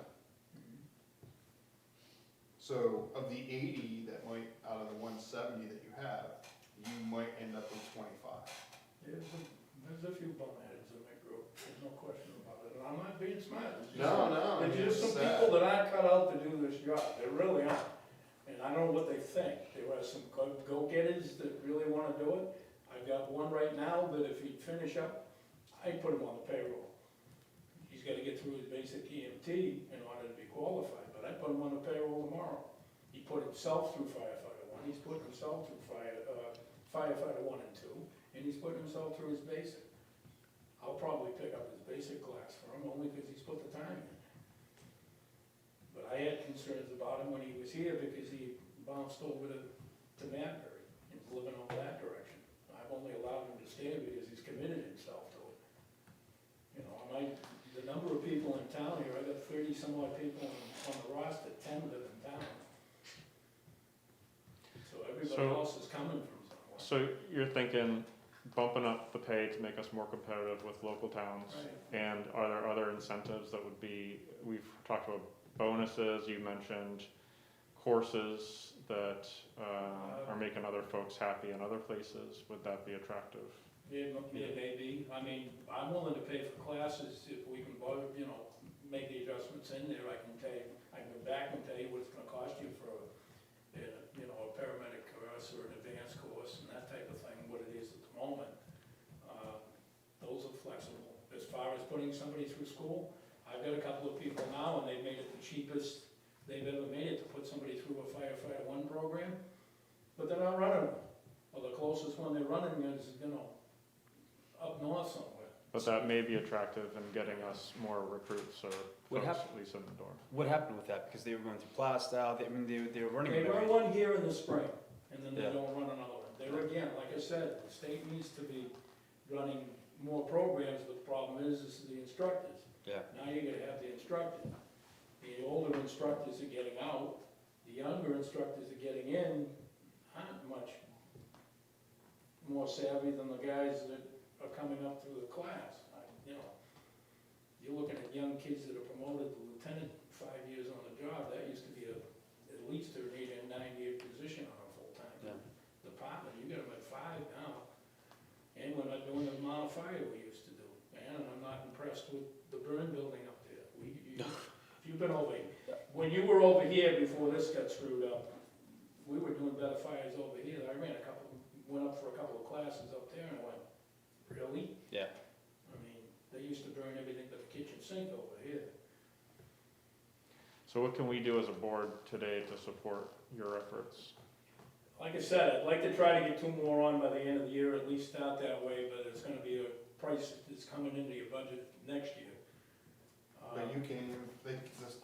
S3: So of the 80 that might, out of the 170 that you have, you might end up with 25.
S8: There's a few boneheads in that group, there's no question about it, and I'm not being smart. There's just
S3: No,
S8: some-
S3: no, I mean,
S8: There's just
S3: it's
S8: some
S3: sad.
S8: people that aren't cut out to do this job, they really aren't. And I don't know what they think, there are some go-getters that really wanna do it. I've got one right now that if he'd finish up, I'd put him on the payroll. He's gotta get through his basic EMT in order to be qualified, but I'd put him on the payroll tomorrow. He put himself through firefighter 1, he's putting himself through firefighter 1 and 2, and he's putting himself through his basic. I'll probably pick up his basic class for him, only because he's put the time in. But I had concerns about him when he was here, because he bounced over to Madbury, and was living over that direction. I've only allowed him to stay because he's committed himself to it. You know, the number of people in town here, I got 30 some odd people on the roster, 10 live in town. So everybody
S7: So-
S8: else is coming from somewhere.
S7: So you're thinking bumping up the pay to make us more competitive with local towns?
S8: Right.
S7: And are there other incentives that would be, we've talked about bonuses, you mentioned courses that are making other folks happy in other places, would that be attractive?
S8: It may be, I mean, I'm willing to pay for classes if we can, you know, make the adjustments in there. I can go back and tell you what it's gonna cost you for you know, a paramedic course or an advanced course and that type of thing, what it is at the moment. Those are flexible. As far as putting somebody through school, I've got a couple of people now, and they've made it the cheapest they've ever made it to put somebody through a firefighter 1 program, but they're not running one. Well, the closest one they're running is, you know, up north somewhere.
S7: But that may be attractive in getting us more recruits or
S6: What
S7: folks
S6: hap-
S7: at least in the door.
S6: What happened with that? Because they were going through Plastow, they were running.
S8: They
S6: them
S8: run
S6: every-
S8: one here in the spring, and then they
S6: Yeah.
S8: don't run another one. There again, like I said, the state needs to be running more programs, but the problem is the instructors.
S6: Yeah.
S8: Now you gotta have the instructors. The older instructors are getting out, the younger instructors are getting in, aren't much more savvy than the guys that are coming up through the class. You know, you're looking at young kids that are promoted to lieutenant 5 years on the job, that used to be at least an 8 and 9-year position on a full-time
S6: Yeah.
S8: department. You got them at 5 now, and we're not doing the amount of fire we used to do. And I'm not impressed with the burn building up there. If you've been over, when you were over here before this got screwed up, we were doing better fires over here. I went up for a couple of classes up there and I went, really?
S6: Yeah.
S8: I mean, they used to burn everything but the kitchen sink over here.
S7: So what can we do as a board today to support your efforts?
S8: like I said, I'd like to try to get 2 more on by the end of the year, at least start that way, but it's gonna be a price that's coming into your budget next year.
S3: But you can't even, the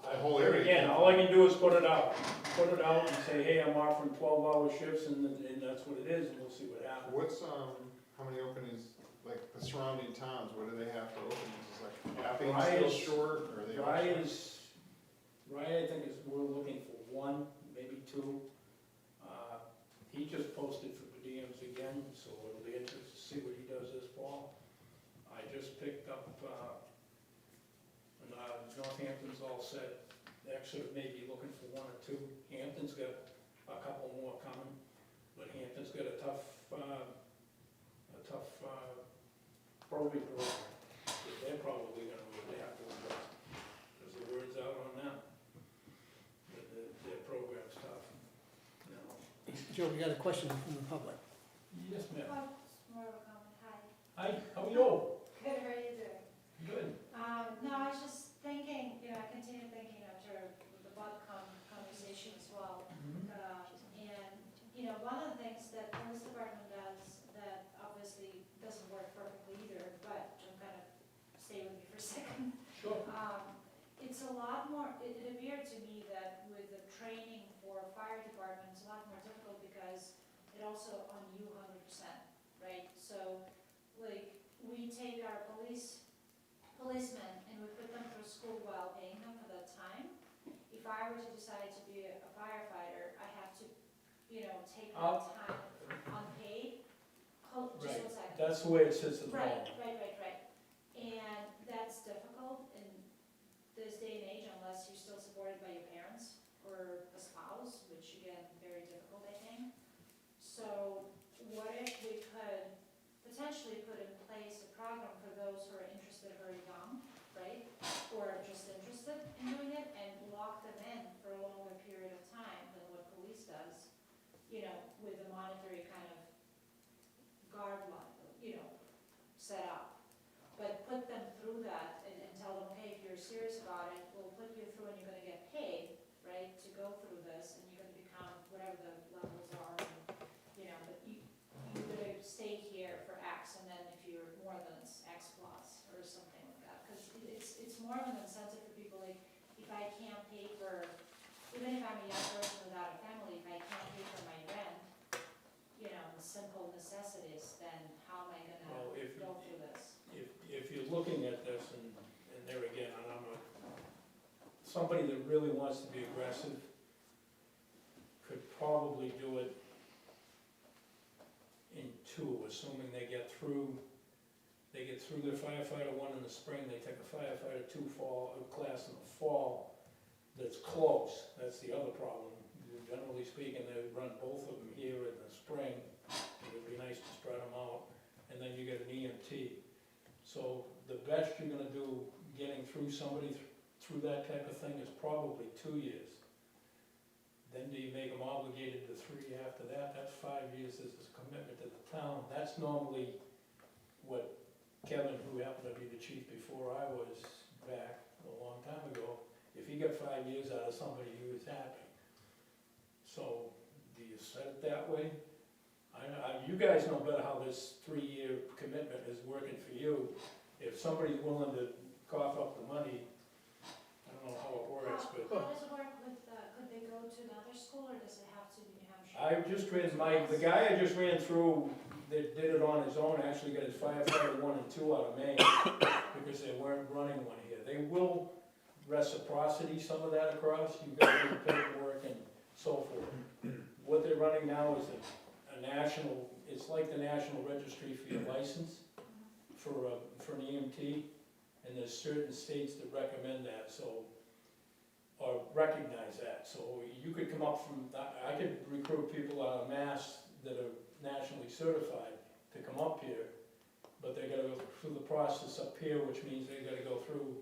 S8: I-
S3: whole area.
S8: Again, all I can do is put it out and say, hey, I'm offering 12-hour shifts, and that's what it is, and we'll see what happens.
S3: What's, how many openings, like the surrounding towns, what do they have for openings? Is like Apping's
S8: Rye
S3: still
S8: is-
S3: short, or are they all
S8: Rye
S3: short?
S8: I think we're looking for 1, maybe 2. He just posted for per diems again, so it'll be interesting to see what he does this fall. I just picked up, Northampton's all set. Exeter may be looking for 1 or 2. Hampton's got a couple more coming, but Hampton's got a tough probate program. They're probably gonna really have to adjust, because the word's out on them. Their program's tough, you know.
S1: Joe, we got a question from the public.
S8: Yes, ma'am.
S9: More of a comment, hi.
S8: Hi, how are you?
S9: Good, how are you doing?
S8: Good.
S9: No, I was just thinking, I continue thinking after the bud conversation as well. And, one of the things that the police department does that obviously doesn't work perfectly either, but I'm gonna stay with me for a second.
S8: Sure.
S9: It's a lot more, it appeared to me that with the training for fire department, it's a lot more difficult because it also on you 100%, right? So, like, we take our policemen and we put them through school while paying them for that time. If I were to decide to be a firefighter, I have to, take that time unpaid. Just
S8: Right.
S9: 1 second.
S8: That's the way it sits at the
S9: Right,
S8: moment.
S9: right. And that's difficult in this day and age unless you're still supported by your parents or a spouse, which again, very difficult, I think. So what if we could potentially put in place a program for those who are interested, who are young, right? Or just interested in doing it and lock them in for a longer period of time than what police does, with a monetary kind of guideline, set up. But put them through that and tell them, hey, if you're serious about it, we'll put you through and you're gonna get paid, right, to go through this, and you're gonna become whatever the levels are, and, but you're gonna stay here for X, and then if you're more than X plus, or something like that. Because it's more of an incentive for people, like, if I can't pay for, even if I'm a young person without a family, if I can't pay for my rent, simple necessities, then how am I
S8: Well,
S9: gonna
S8: if-
S9: go through this?
S8: If you're looking at this, and there again, and somebody that really wants to be aggressive could probably do it in 2, assuming they get through their firefighter 1 in the spring, they take a firefighter 2 class in the fall that's close. That's the other problem. Generally speaking, they run both of them here in the spring. It would be nice to spread them out, and then you get an EMT. So the best you're gonna do getting through somebody through that type of thing is probably 2 years. Then do you make them obligated to 3 after that? That's 5 years as a commitment to the town. That's normally what Kevin, who happened to be the chief before I was back a long time ago, if he got 5 years out of somebody, he was happy. So, do you set it that way? You guys know better how this 3-year commitment is working for you. If somebody's willing to cough up the money, I don't know how it works, but
S9: How does it work with, could they go to another school, or does it have to be New Hampshire?
S8: the guy I just ran through, that did it on his own, actually got his firefighter 1 and 2 out of Maine, because they weren't running one here. They will reciprocity some of that across, you've got to do the paperwork and so forth. What they're running now is a national, it's like the national registry for your license for an EMT, and there's certain states that recommend that, so, or recognize that. So you could come up from, I could recruit people out of Mass that are nationally certified to come up here, but they gotta go through the process up here, which means they gotta go through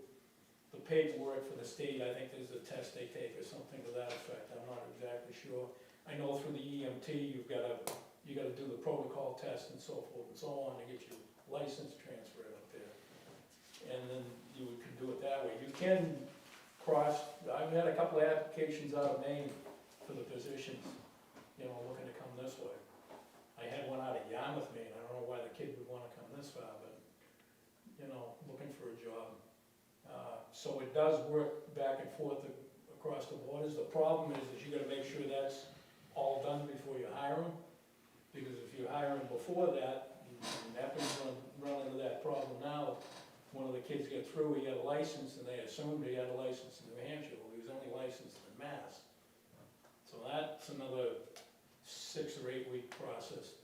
S8: the paperwork for the state. I think there's a test they take or something to that effect, I'm not exactly sure. I know through the EMT, you gotta do the protocol test and so forth and so on to get your license transferred up there. And then you can do it that way. You can cross, I've had a couple of applications out of Maine for the positions, looking to come this Yarmouth, Maine, I don't know why the kid would wanna come this far, but, you know, looking for a job. So it does work back and forth across the borders. The problem is you gotta make sure that's all done before you hire them, because if you hire them before that, and happens to run into that problem now, one of the kids got through, he had a license, and they assumed he had a license in New Hampshire, well, he was only licensed in Mass. So that's another 6 or 8 week process,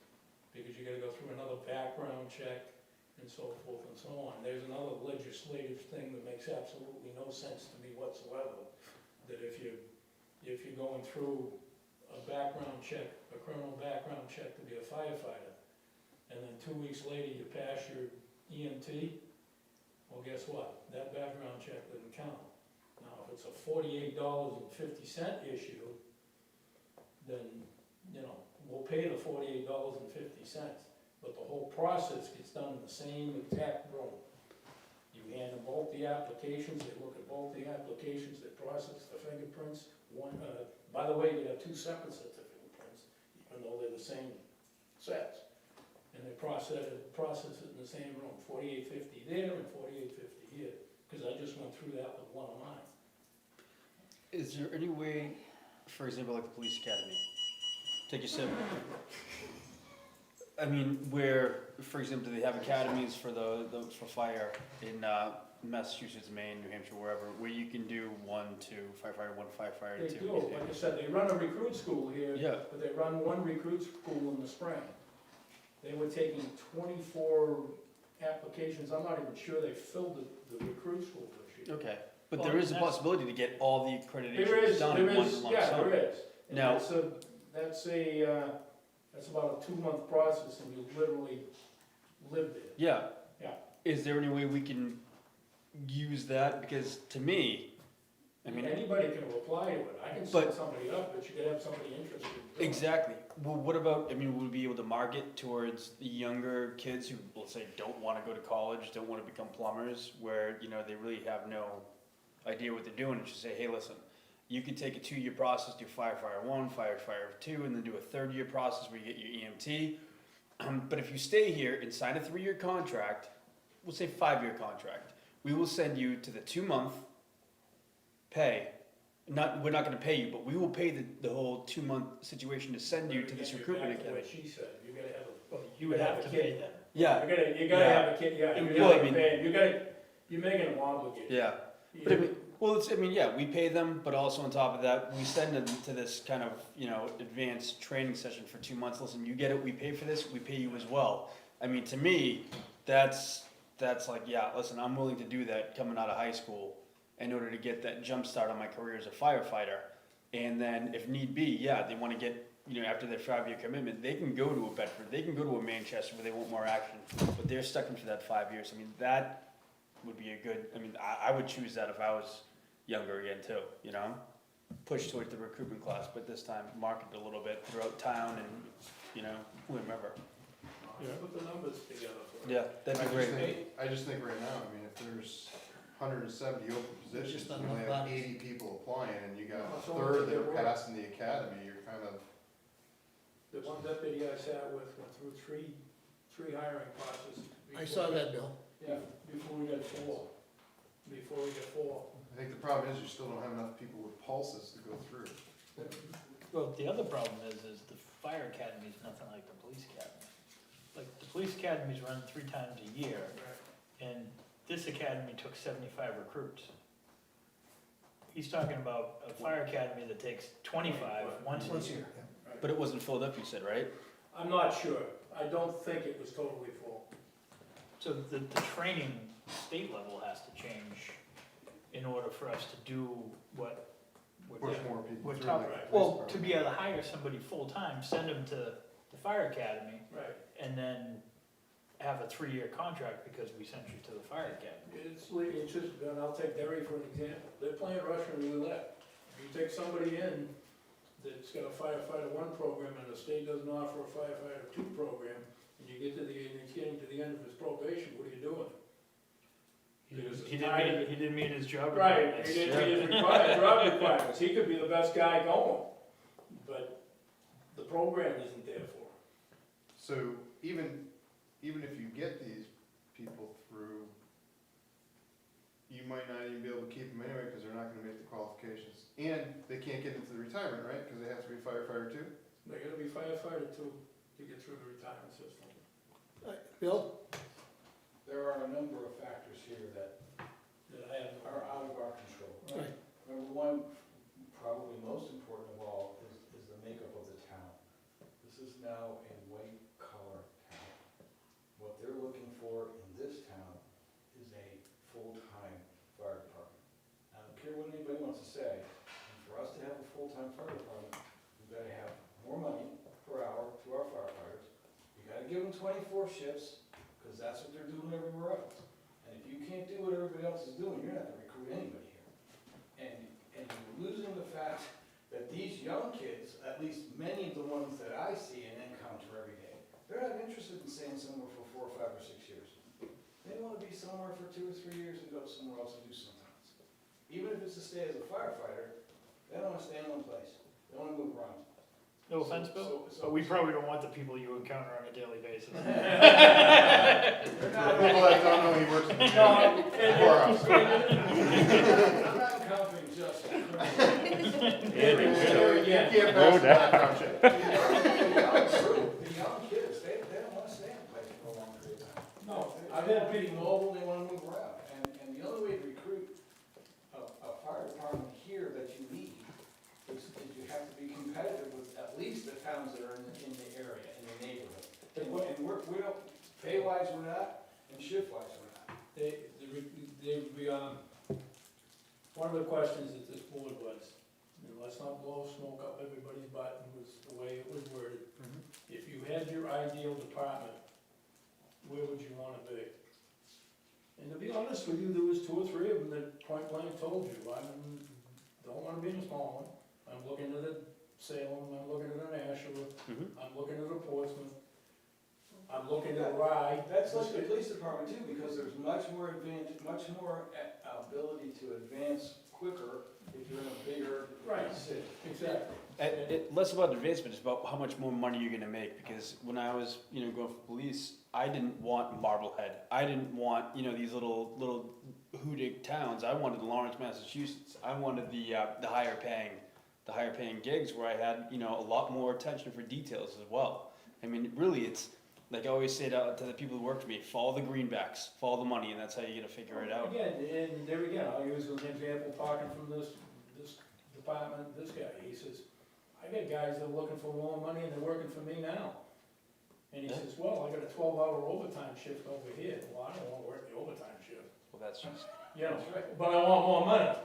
S8: because you gotta go through another background check and so forth and so on. There's another legislative thing that makes absolutely no sense to me whatsoever, that if you're going through a background check, a criminal background check to be a firefighter, and then 2 weeks later you pass your EMT, well, guess what? That background check doesn't count. Now, if it's a $48.50 issue, then, you know, we'll pay the $48.50, but the whole process gets done in the same exact room. You hand them both the applications, they look at both the applications, they process the fingerprints. By the way, you have 2 separate sets of fingerprints, even though they're the same sets. And they process it in the same room, $48.50 there and $48.50 here, because I just went through that with one of mine.
S6: Is there any way, for example, like the police academy, take a sip. I mean, where, for example, do they have academies for for fire in Massachusetts, Maine, New Hampshire, wherever, where you can do 1, 2, firefighter, 1, firefighter,
S8: They
S6: 2?
S8: do, like I said, they run a recruit school here,
S6: Yeah.
S8: but they run one recruit school in the spring. They were taking 24 applications, I'm not even sure they filled the recruit school this year.
S6: Okay, but
S5: Well,
S6: there is a
S5: that's-
S6: possibility to get all the
S8: There
S6: accreditations
S8: is,
S6: done
S8: there
S6: in one
S8: is,
S6: lump
S8: yeah,
S6: sum.
S8: there is. And
S6: Now-
S8: that's about a 2-month process, and you literally live there.
S6: Yeah.
S8: Yeah.
S6: Is there any way we can use that? Because to me, I mean,
S8: Anybody can apply to it, I can
S6: But-
S8: set somebody up, but you gotta have somebody interested. in doing it.
S6: exactly. Well, what about, I mean, would we be able to market towards the younger kids who, let's say, don't want to go to college, don't want to become plumbers, where, you know, they really have no idea what they're doing, and just say, hey, listen, you could take a 2-year process, do firefighter 1, firefighter 2, and then do a 3rd-year process where you get your EMT. But if you stay here and sign a 3-year contract, we'll say 5-year contract, we will send you to the 2-month pay. We're not gonna pay you, but we will pay the whole 2-month situation to send you to this
S8: Again,
S6: recruitment
S8: back to
S6: academy.
S8: what she said, you gotta have
S5: Well, you would have to pay them.
S6: Yeah,
S8: you gotta have a kid, yeah,
S6: And
S8: you
S6: well, I
S8: gotta
S6: mean-
S8: pay, you're making them obligated.
S6: yeah. But I mean, well, it's, I mean, yeah, we pay them, but also on top of that, we send them to this kind of, you know, advanced training session for 2 months. Listen, you get it, we pay for this, we pay you as well. I mean, to me, that's like, yeah, listen, I'm willing to do that coming out of high school in order to get that jump start on my career as a firefighter. And then if need be, yeah, they wanna get, you know, after their 5-year commitment, they can go to a Bedford, they can go to a Manchester where they want more action, but they're stuck in for that 5 years. I mean, that would be a good, I mean, I would choose that if I was younger again too, you know? Push towards the recruitment class, but this time market it a little bit throughout town and, you know, whomever.
S8: Put the numbers together for it.
S6: Yeah, that'd be great.
S3: I just think right now, I mean, if there's 170 open positions,
S1: Just
S3: you
S1: not
S3: only
S1: enough
S3: have
S1: bodies.
S3: 80 people applying, and you got
S8: No,
S3: a
S8: it's only
S3: third that
S8: their
S3: are
S8: work.
S3: passing the academy, you're kind of,
S8: The one deputy I sat with went through three hiring processes.
S1: I saw that, Bill.
S8: Yeah, before we got 4.
S3: I think the problem is you still don't have enough people with pulses to go through.
S5: Well, the other problem is the fire academy is nothing like the police academy. Like, the police academy's run 3 times a year, and this academy took 75 recruits. He's talking about a fire academy that takes 25 once a year.
S6: But it wasn't filled up, you said, right?
S8: I'm not sure, I don't think it was totally full.
S5: So the training state level has to change in order for us to do what we're
S3: Push
S5: doing.
S3: more people
S5: We're
S3: through.
S5: talking,
S3: like the police
S5: well, to be
S3: department.
S5: able to hire somebody full-time, send them to the fire academy,
S8: Right.
S5: and then have a 3-year contract because we sent you to the fire academy.
S8: It's just, and I'll take Derry for an example, they're playing Russian roulette. You take somebody in that's got a firefighter 1 program and the state doesn't offer a firefighter 2 program, and you get to and he's getting to the end of his probation, what are you doing? Because
S5: He
S8: it's
S5: didn't meet his job
S8: Right,
S5: requirements.
S8: he didn't meet his job requirements, he could be the best guy going, but the program isn't there for him.
S3: So even if you get these people through, you might not even be able to keep them anyway, because they're not gonna make the qualifications. And they can't get into the retirement, right, because they have to be firefighter too?
S8: They gotta be firefighter too, to get through the retirement system.
S1: Bill?
S10: There are a number of factors here that
S8: That I have,
S10: are out of our control.
S8: right,
S10: Number one, probably most important of all, is the makeup of the town. This is now a white-collar town. What they're looking for in this town is a full-time fire department. I don't care what anybody wants to say, and for us to have a full-time fire department, we've gotta have more money per hour to our firefighters. You gotta give them 24 shifts, because that's what they're doing everywhere else. And if you can't do what everybody else is doing, you're not gonna recruit anybody here. And you're losing the fact that these young kids, at least many of the ones that I see and encounter every day, they're not interested in staying somewhere for 4, 5, or 6 years. They wanna be somewhere for 2 or 3 years and go somewhere else and do something else. Even if it's to stay as a firefighter, they don't wanna stay in one place. They wanna move around.
S5: No offense, Bill,
S10: So-
S5: but we probably don't want the people you encounter on a daily basis.
S3: For people that don't know, he works in the courthouse.
S10: I'm not encountering just criminals.
S3: You can't pass the background check.
S10: The young kids, they don't wanna stay in a place for a long period of time.
S8: no,
S10: I've had pretty mobile, they wanna move around, and the only way to recruit a fire department here that you need is you have to be competitive with at least the towns that are in the area, in the neighborhood. And we don't, pay-wise we're not, and shift-wise we're not.
S8: one of the questions that this board was, and let's not blow smoke up everybody's butt, and was the way it was worded. If you had your ideal department, where would you wanna be? And to be honest with you, there was 2 or 3 of them that point blank told you, I don't wanna be in a small one. I'm looking at a Salem, I'm looking at an Nashua, I'm looking at a Portsmouth, I'm looking at a Rye.
S10: That's like the police department too, because there's much more ability to advance quicker if you're in a bigger
S8: Right.
S10: city.
S8: Exactly.
S6: Less about advancement, it's about how much more money you're gonna make, because when I was, going for police, I didn't want Marblehead, I didn't want, these little hoodoo towns, I wanted Lawrence, Massachusetts, I wanted the higher paying gigs where I had, a lot more attention for details as well. I mean, really, it's, like I always say to the people who work for me, follow the greenbacks, follow the money, and that's how you're gonna figure it out.
S8: Again, and there again, I'll use an example, talking from this department, this guy, he says, I got guys that are looking for more money and they're working for me now. And he says, well, I got a 12-hour overtime shift over here, well, I don't wanna work the overtime shift.
S6: Well, that's just,
S8: But I want more money.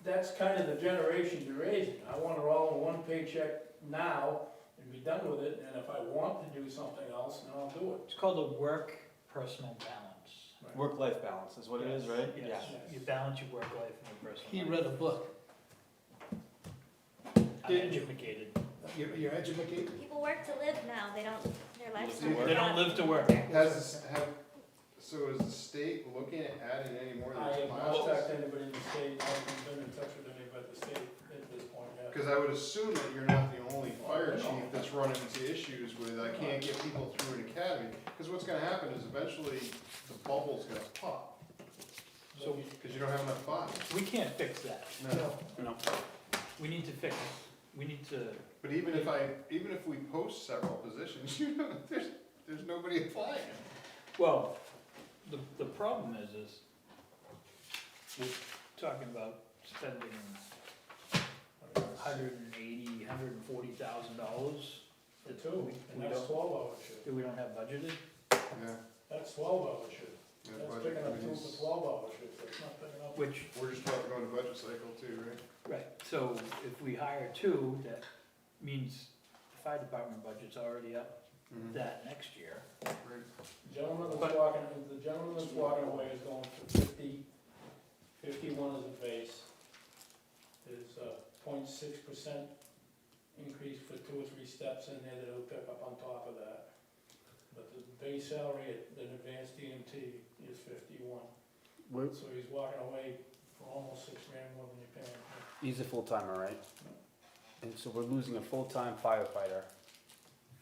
S8: That's kind of the generation you're raising, I want it all in one paycheck now and be done with it, and if I want to do something else, then I'll do it.
S5: It's called a work-personal balance.
S6: work-life balance is what it is, right?
S5: Yes, you balance your work life and your personal life.
S1: He read a book.
S5: I'm educated.
S1: You're educated?
S2: People work to live now, they don't, their life's
S6: to
S2: not.
S6: work.
S5: They don't live to work.
S3: So is the state looking at adding any more of
S8: I
S3: these
S8: have not
S3: classes?
S8: talked to anybody in the state, I haven't been in touch with anybody at the state at this point yet.
S3: Because I would assume that you're not the only fire chief that's running into issues with, I can't get people through an academy. Because what's gonna happen is eventually the bubble's gonna pop,
S5: So
S3: because you don't have enough bodies.
S5: we can't fix that.
S6: No.
S5: We need to fix, we need to,
S3: But even if we post several positions, there's nobody applying.
S5: well, the problem is we're talking about spending $140,000
S8: For 2, and that's 12-hour shift,
S5: that we don't have budgeted.
S3: Yeah.
S8: that's 12-hour shift,
S3: Yeah,
S8: that's
S3: budget
S8: picking up 2
S3: committees.
S8: for 12-hour shift, that's not picking up.
S5: Which,
S3: We're just about to go into budget cycle too, right?
S5: right, so if we hire 2, that means the fire department budget's already up that next year.
S8: The gentleman that's walking away is going for 50, 51 as a base. There's a 0.6% increase for 2 or 3 steps in there that he'll pick up on top of that. But the base salary at an advanced EMT is 51. So he's walking away for almost $6 grand more than you're paying him.
S6: He's a full-timer, right? And so we're losing a full-time firefighter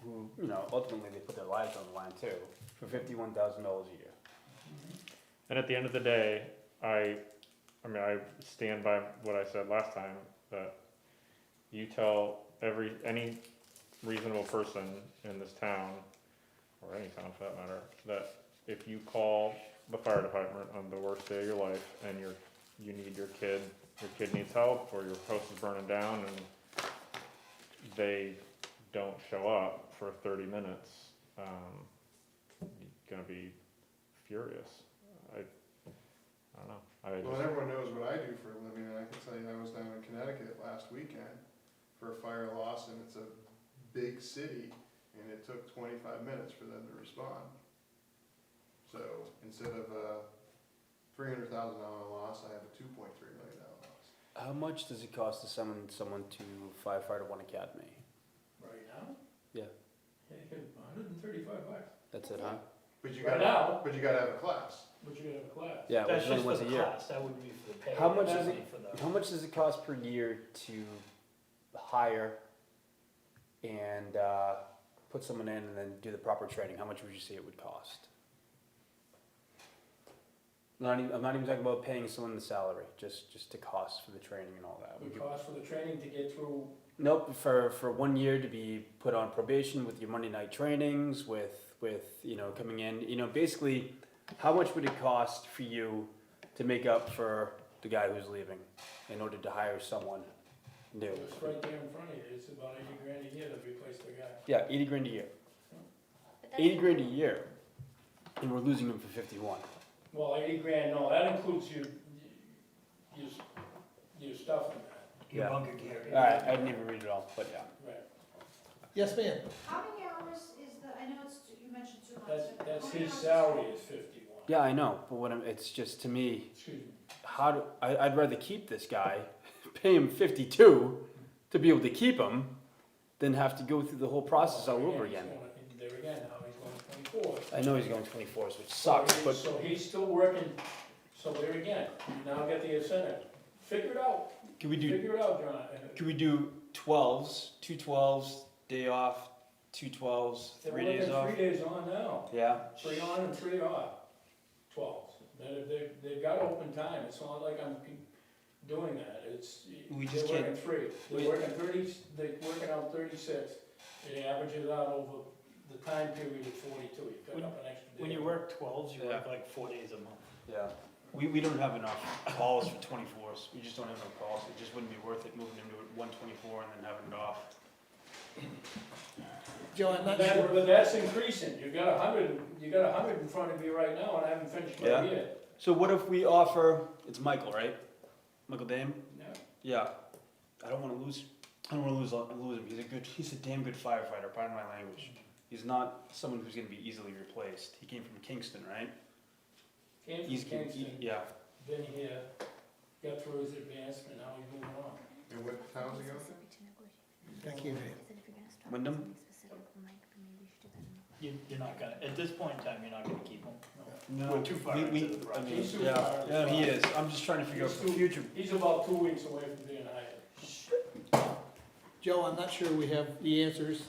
S6: who, you know, ultimately they put their lives on the line too, for $51,000 a year.
S7: And at the end of the day, I stand by what I said last time, that you tell any reasonable person in this town, or any town for that matter, that if you call the fire department on the worst day of your life and you need your kid needs help, or your house is burning down and they don't show up for 30 minutes, you're gonna be furious. I don't know.
S3: Well, everyone knows what I do for a living, and I can tell you I was down in Connecticut last weekend for a fire loss, and it's a big city, and it took 25 minutes for them to respond. So instead of a $300,000 loss, I have a $2.3 million loss.
S6: How much does it cost to summon someone to Firefighter One Academy?
S8: Right now?
S6: Yeah.
S8: $135.
S6: That's it, huh?
S3: But you
S8: Right
S3: gotta,
S8: now,
S3: but you gotta have a class.
S8: but you're gonna have a class.
S6: Yeah,
S5: That's
S6: it's only
S5: just for
S6: once
S5: the
S6: a year.
S5: class, that would be for the pay.
S6: How much
S5: That'd
S6: is
S5: be for the-
S6: How much does it cost per year to hire and put someone in and then do the proper training? How much would you say it would cost? I'm not even talking about paying someone the salary, just the cost for the training and all that.
S8: The cost for the training to get through,
S6: Nope, for 1 year to be put on probation with your Monday night trainings, with you know, coming in, you know, basically, how much would it cost for you to make up for the guy who's leaving in order to hire someone new?
S8: it's right there in front of you, it's about $80,000 a year to replace the guy.
S6: Yeah, 80 grand a year.
S2: But that's
S6: 80 grand a year, and we're losing him for 51.
S8: Well, $80,000, no, that includes your stuff in that,
S5: Your
S6: Yeah.
S5: bunker gear.
S6: All right, I didn't even read it all, but yeah.
S8: right.
S1: Yes, ma'am.
S9: How many hours is the, I know it's, you mentioned 2 months. but
S8: That's
S9: how many
S8: his
S9: hours
S8: salary is 51.
S6: Yeah, I know, but it's just to me,
S8: Excuse me.
S6: I'd rather keep this guy, pay him 52 to be able to keep him, than have to go through the whole process all over again.
S8: There again, now he's going 24.
S6: I know he's going 24, which sucks, but
S8: So he's still working, so there again, you now get the incentive. Figure it out,
S6: can we do
S8: figure it out, John.
S6: Can we do 12s, 2 12s, day off, 2 12s,
S8: They're
S6: 3 days
S8: working
S6: off?
S8: 3 days on now,
S6: Yeah.
S8: 3 on and 3 off, 12s. They've got open time, it's not like I'm doing that,
S6: We
S8: they're
S6: just
S8: working
S6: can't.
S8: 3.
S6: we-
S8: They're working out 36, it averages out over the time period of 42, you pick up an extra day.
S5: When you work 12s, you work
S6: Yeah.
S5: like 4 days a month.
S6: Yeah. We don't have enough calls for 24s. We just don't have enough calls. It just wouldn't be worth it moving him to 124 and then having it off.
S1: Joe, I'm not
S8: But
S1: sure.
S8: that's increasing, you got 100 in front of you right now, and I haven't finished my
S6: Yeah.
S8: year.
S6: So what if we offer? It's Michael, right? Michael Dame.
S8: Yeah.
S6: Yeah. I don't want to lose. I don't want to lose him. He's a damn good firefighter. Pardon my language. He's not someone who's going to be easily replaced. He came from Kingston, right?
S8: Came
S6: He's
S8: from Kingston,
S6: yeah.
S8: been here, got through his advancement, now he's moving on.
S3: And what towns are you going to?
S1: Thank you.
S6: Wyndham?
S5: You're not gonna, at this point in time, you're not gonna keep them.
S6: No,
S5: We're too far into the project.
S8: He's too
S6: yeah,
S8: far.
S6: yeah, he is. I'm just trying to figure out
S8: He's
S6: for
S8: too-
S6: future.
S8: He's about 2 weeks away from being hired.
S1: Joe, I'm not sure we have the answers,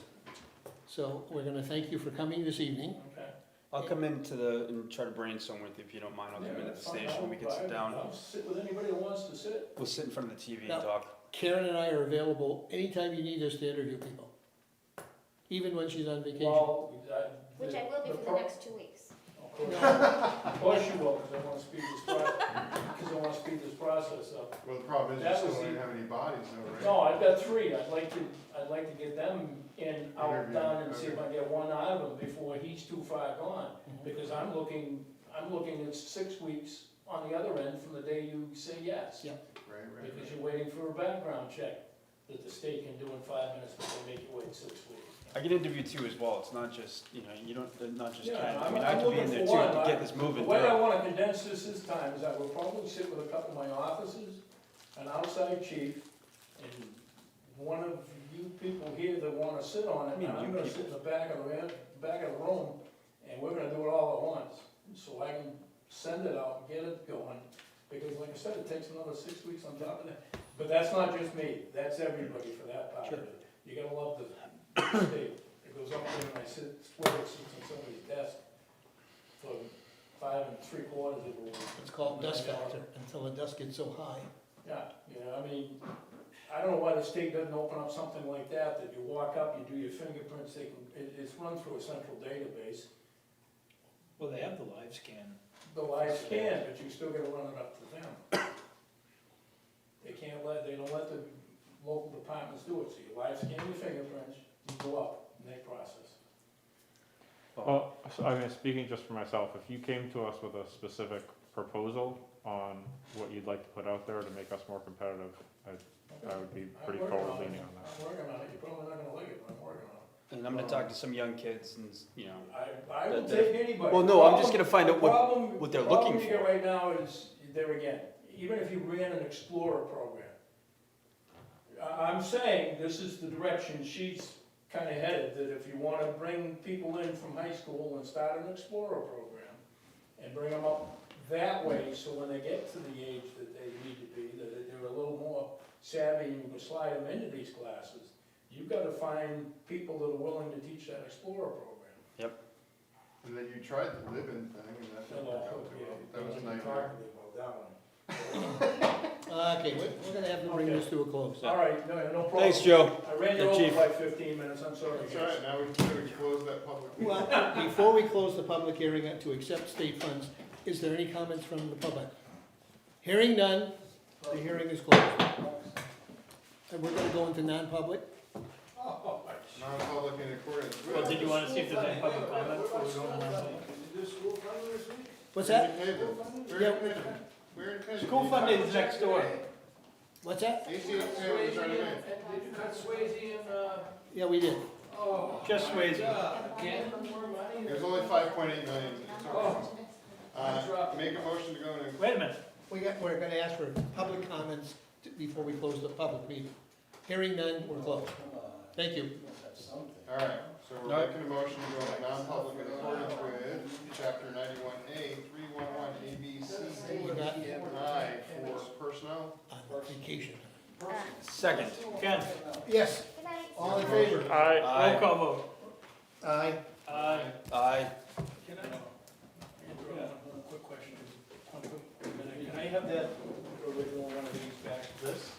S1: so we're gonna thank you for coming this evening.
S8: Okay.
S6: I'll come and try to brainstorm with you if you don't mind. I'll come in at the
S8: that's fine.
S6: station. We can sit down.
S8: I'll sit with anybody that wants to sit.
S6: We'll sit in front of the TV
S1: No.
S6: and talk.
S1: Karen and I are available anytime you need us to interview people, even when she's on vacation.
S8: Well,
S2: Which I will be
S8: the
S2: for the
S8: pro-
S2: next 2 weeks.
S8: Of course you will, because I want to speed this process up.
S3: Well, the problem is you
S8: That
S3: still
S8: was
S3: don't
S8: the-
S3: have any bodies though, right?
S8: No, I've got 3, I'd like to get them out,
S3: Interview,
S8: done, and see if
S3: okay.
S8: I get one out of them before he's too far gone. Because I'm looking at 6 weeks on the other end from the day you say yes.
S1: Yeah.
S3: Right.
S8: Because you're waiting for a background check that the state can do in 5 minutes, but they make you wait 6 weeks.
S6: I can interview too as well. It's not just, you don't, not just
S8: Yeah,
S6: Ken. I
S8: I'm-
S6: mean, I
S8: I'm
S6: can be in
S8: looking
S6: there
S8: for
S6: too
S8: one.
S6: to get this moving.
S8: The way I wanna condense this time is I will probably sit with a couple of my officers, an outside chief, and one of you people here that wanna sit on it,
S6: I mean,
S8: and I'm
S6: you
S8: gonna
S6: people.
S8: sit in the back of the room, and we're gonna do it all at once, so I can send it out, get it going, because like I said, it takes another 6 weeks on top of that. But that's not just me, that's everybody for that part of it. You gotta love the state, It goes up there and I swear it sits on somebody's desk for 5 3/4 of a week.
S1: It's called dust factor, until the dust gets so high.
S8: Yeah, I mean, I don't know why the state doesn't open up something like that, that you walk up, you do your fingerprints, it's run through a central database.
S5: Well, they have the live scan.
S8: The live scan, but you still gotta run it up to them. They don't let the local departments do it, so you live scan your fingerprints, you go up, and they process.
S7: Well, so, I mean, speaking just for myself, if you came to us with a specific proposal on what you'd like to put out there to make us more competitive, I would be pretty forward leaning on that.
S8: I'm working on it, you're probably not gonna like it, but I'm working on it.
S6: And I'm gonna talk to some young kids and, you know,
S8: I will take anybody.
S6: well, no, I'm just gonna find out what they're
S8: The
S6: looking
S8: problem you get
S6: for.
S8: right now is, there again, even if you ran an Explorer program, I'm saying this is the direction she's kinda headed, that if you wanna bring people in from high school and start an Explorer program, and bring them up that way, so when they get to the age that they need to be, that they're a little more savvy and you can slide them into these classes, you've gotta find people that are willing to teach that Explorer program.
S3: And then you tried the live-in thing, and that didn't work out too well. That was a nightmare.
S8: Talk to me about that one.
S1: Okay, we're gonna have to bring this to a close.
S8: All right, no problem.
S6: Thanks, Joe.
S8: I ran you
S6: Yeah,
S8: over
S6: Chief.
S8: by 15 minutes, I'm sorry.
S3: That's all right, now we can close that public meeting.
S1: Well, before we close the public hearing to accept state funds, is there any comments from the public? Hearing none, the hearing is closed. And we're gonna go into non-public.
S8: Oh,
S3: Non-public in accordance with.
S5: Well, did you wanna see if there's any public comment before we go on that?
S1: What's that?
S3: We're independent. We're independent.
S5: School funding is next door.
S1: What's that?
S3: ACH is already in.
S8: Did you cut Swayze and,
S1: Yeah, we did.
S8: oh.
S5: Just Swayze.
S8: Again, more money?
S3: There's only 5.8 million. It's okay. Make a motion to go into.
S5: Wait a minute.
S1: We're gonna ask for public comments before we close the public meeting. Hearing none, we're closed. Thank you.
S3: All right, so we're making a motion to go into non-public in accordance with chapter 91A, 311, A, B, C, D, E, and I for personnel.
S1: On vacation.
S6: Second.
S5: Ken?
S1: Yes,
S2: Good night.
S1: all in favor?
S5: Roll call vote.
S1: Aye.
S5: Aye.
S6: Aye.
S8: Can I, Andrew, one quick question. Can I have that original one of these back?
S3: This?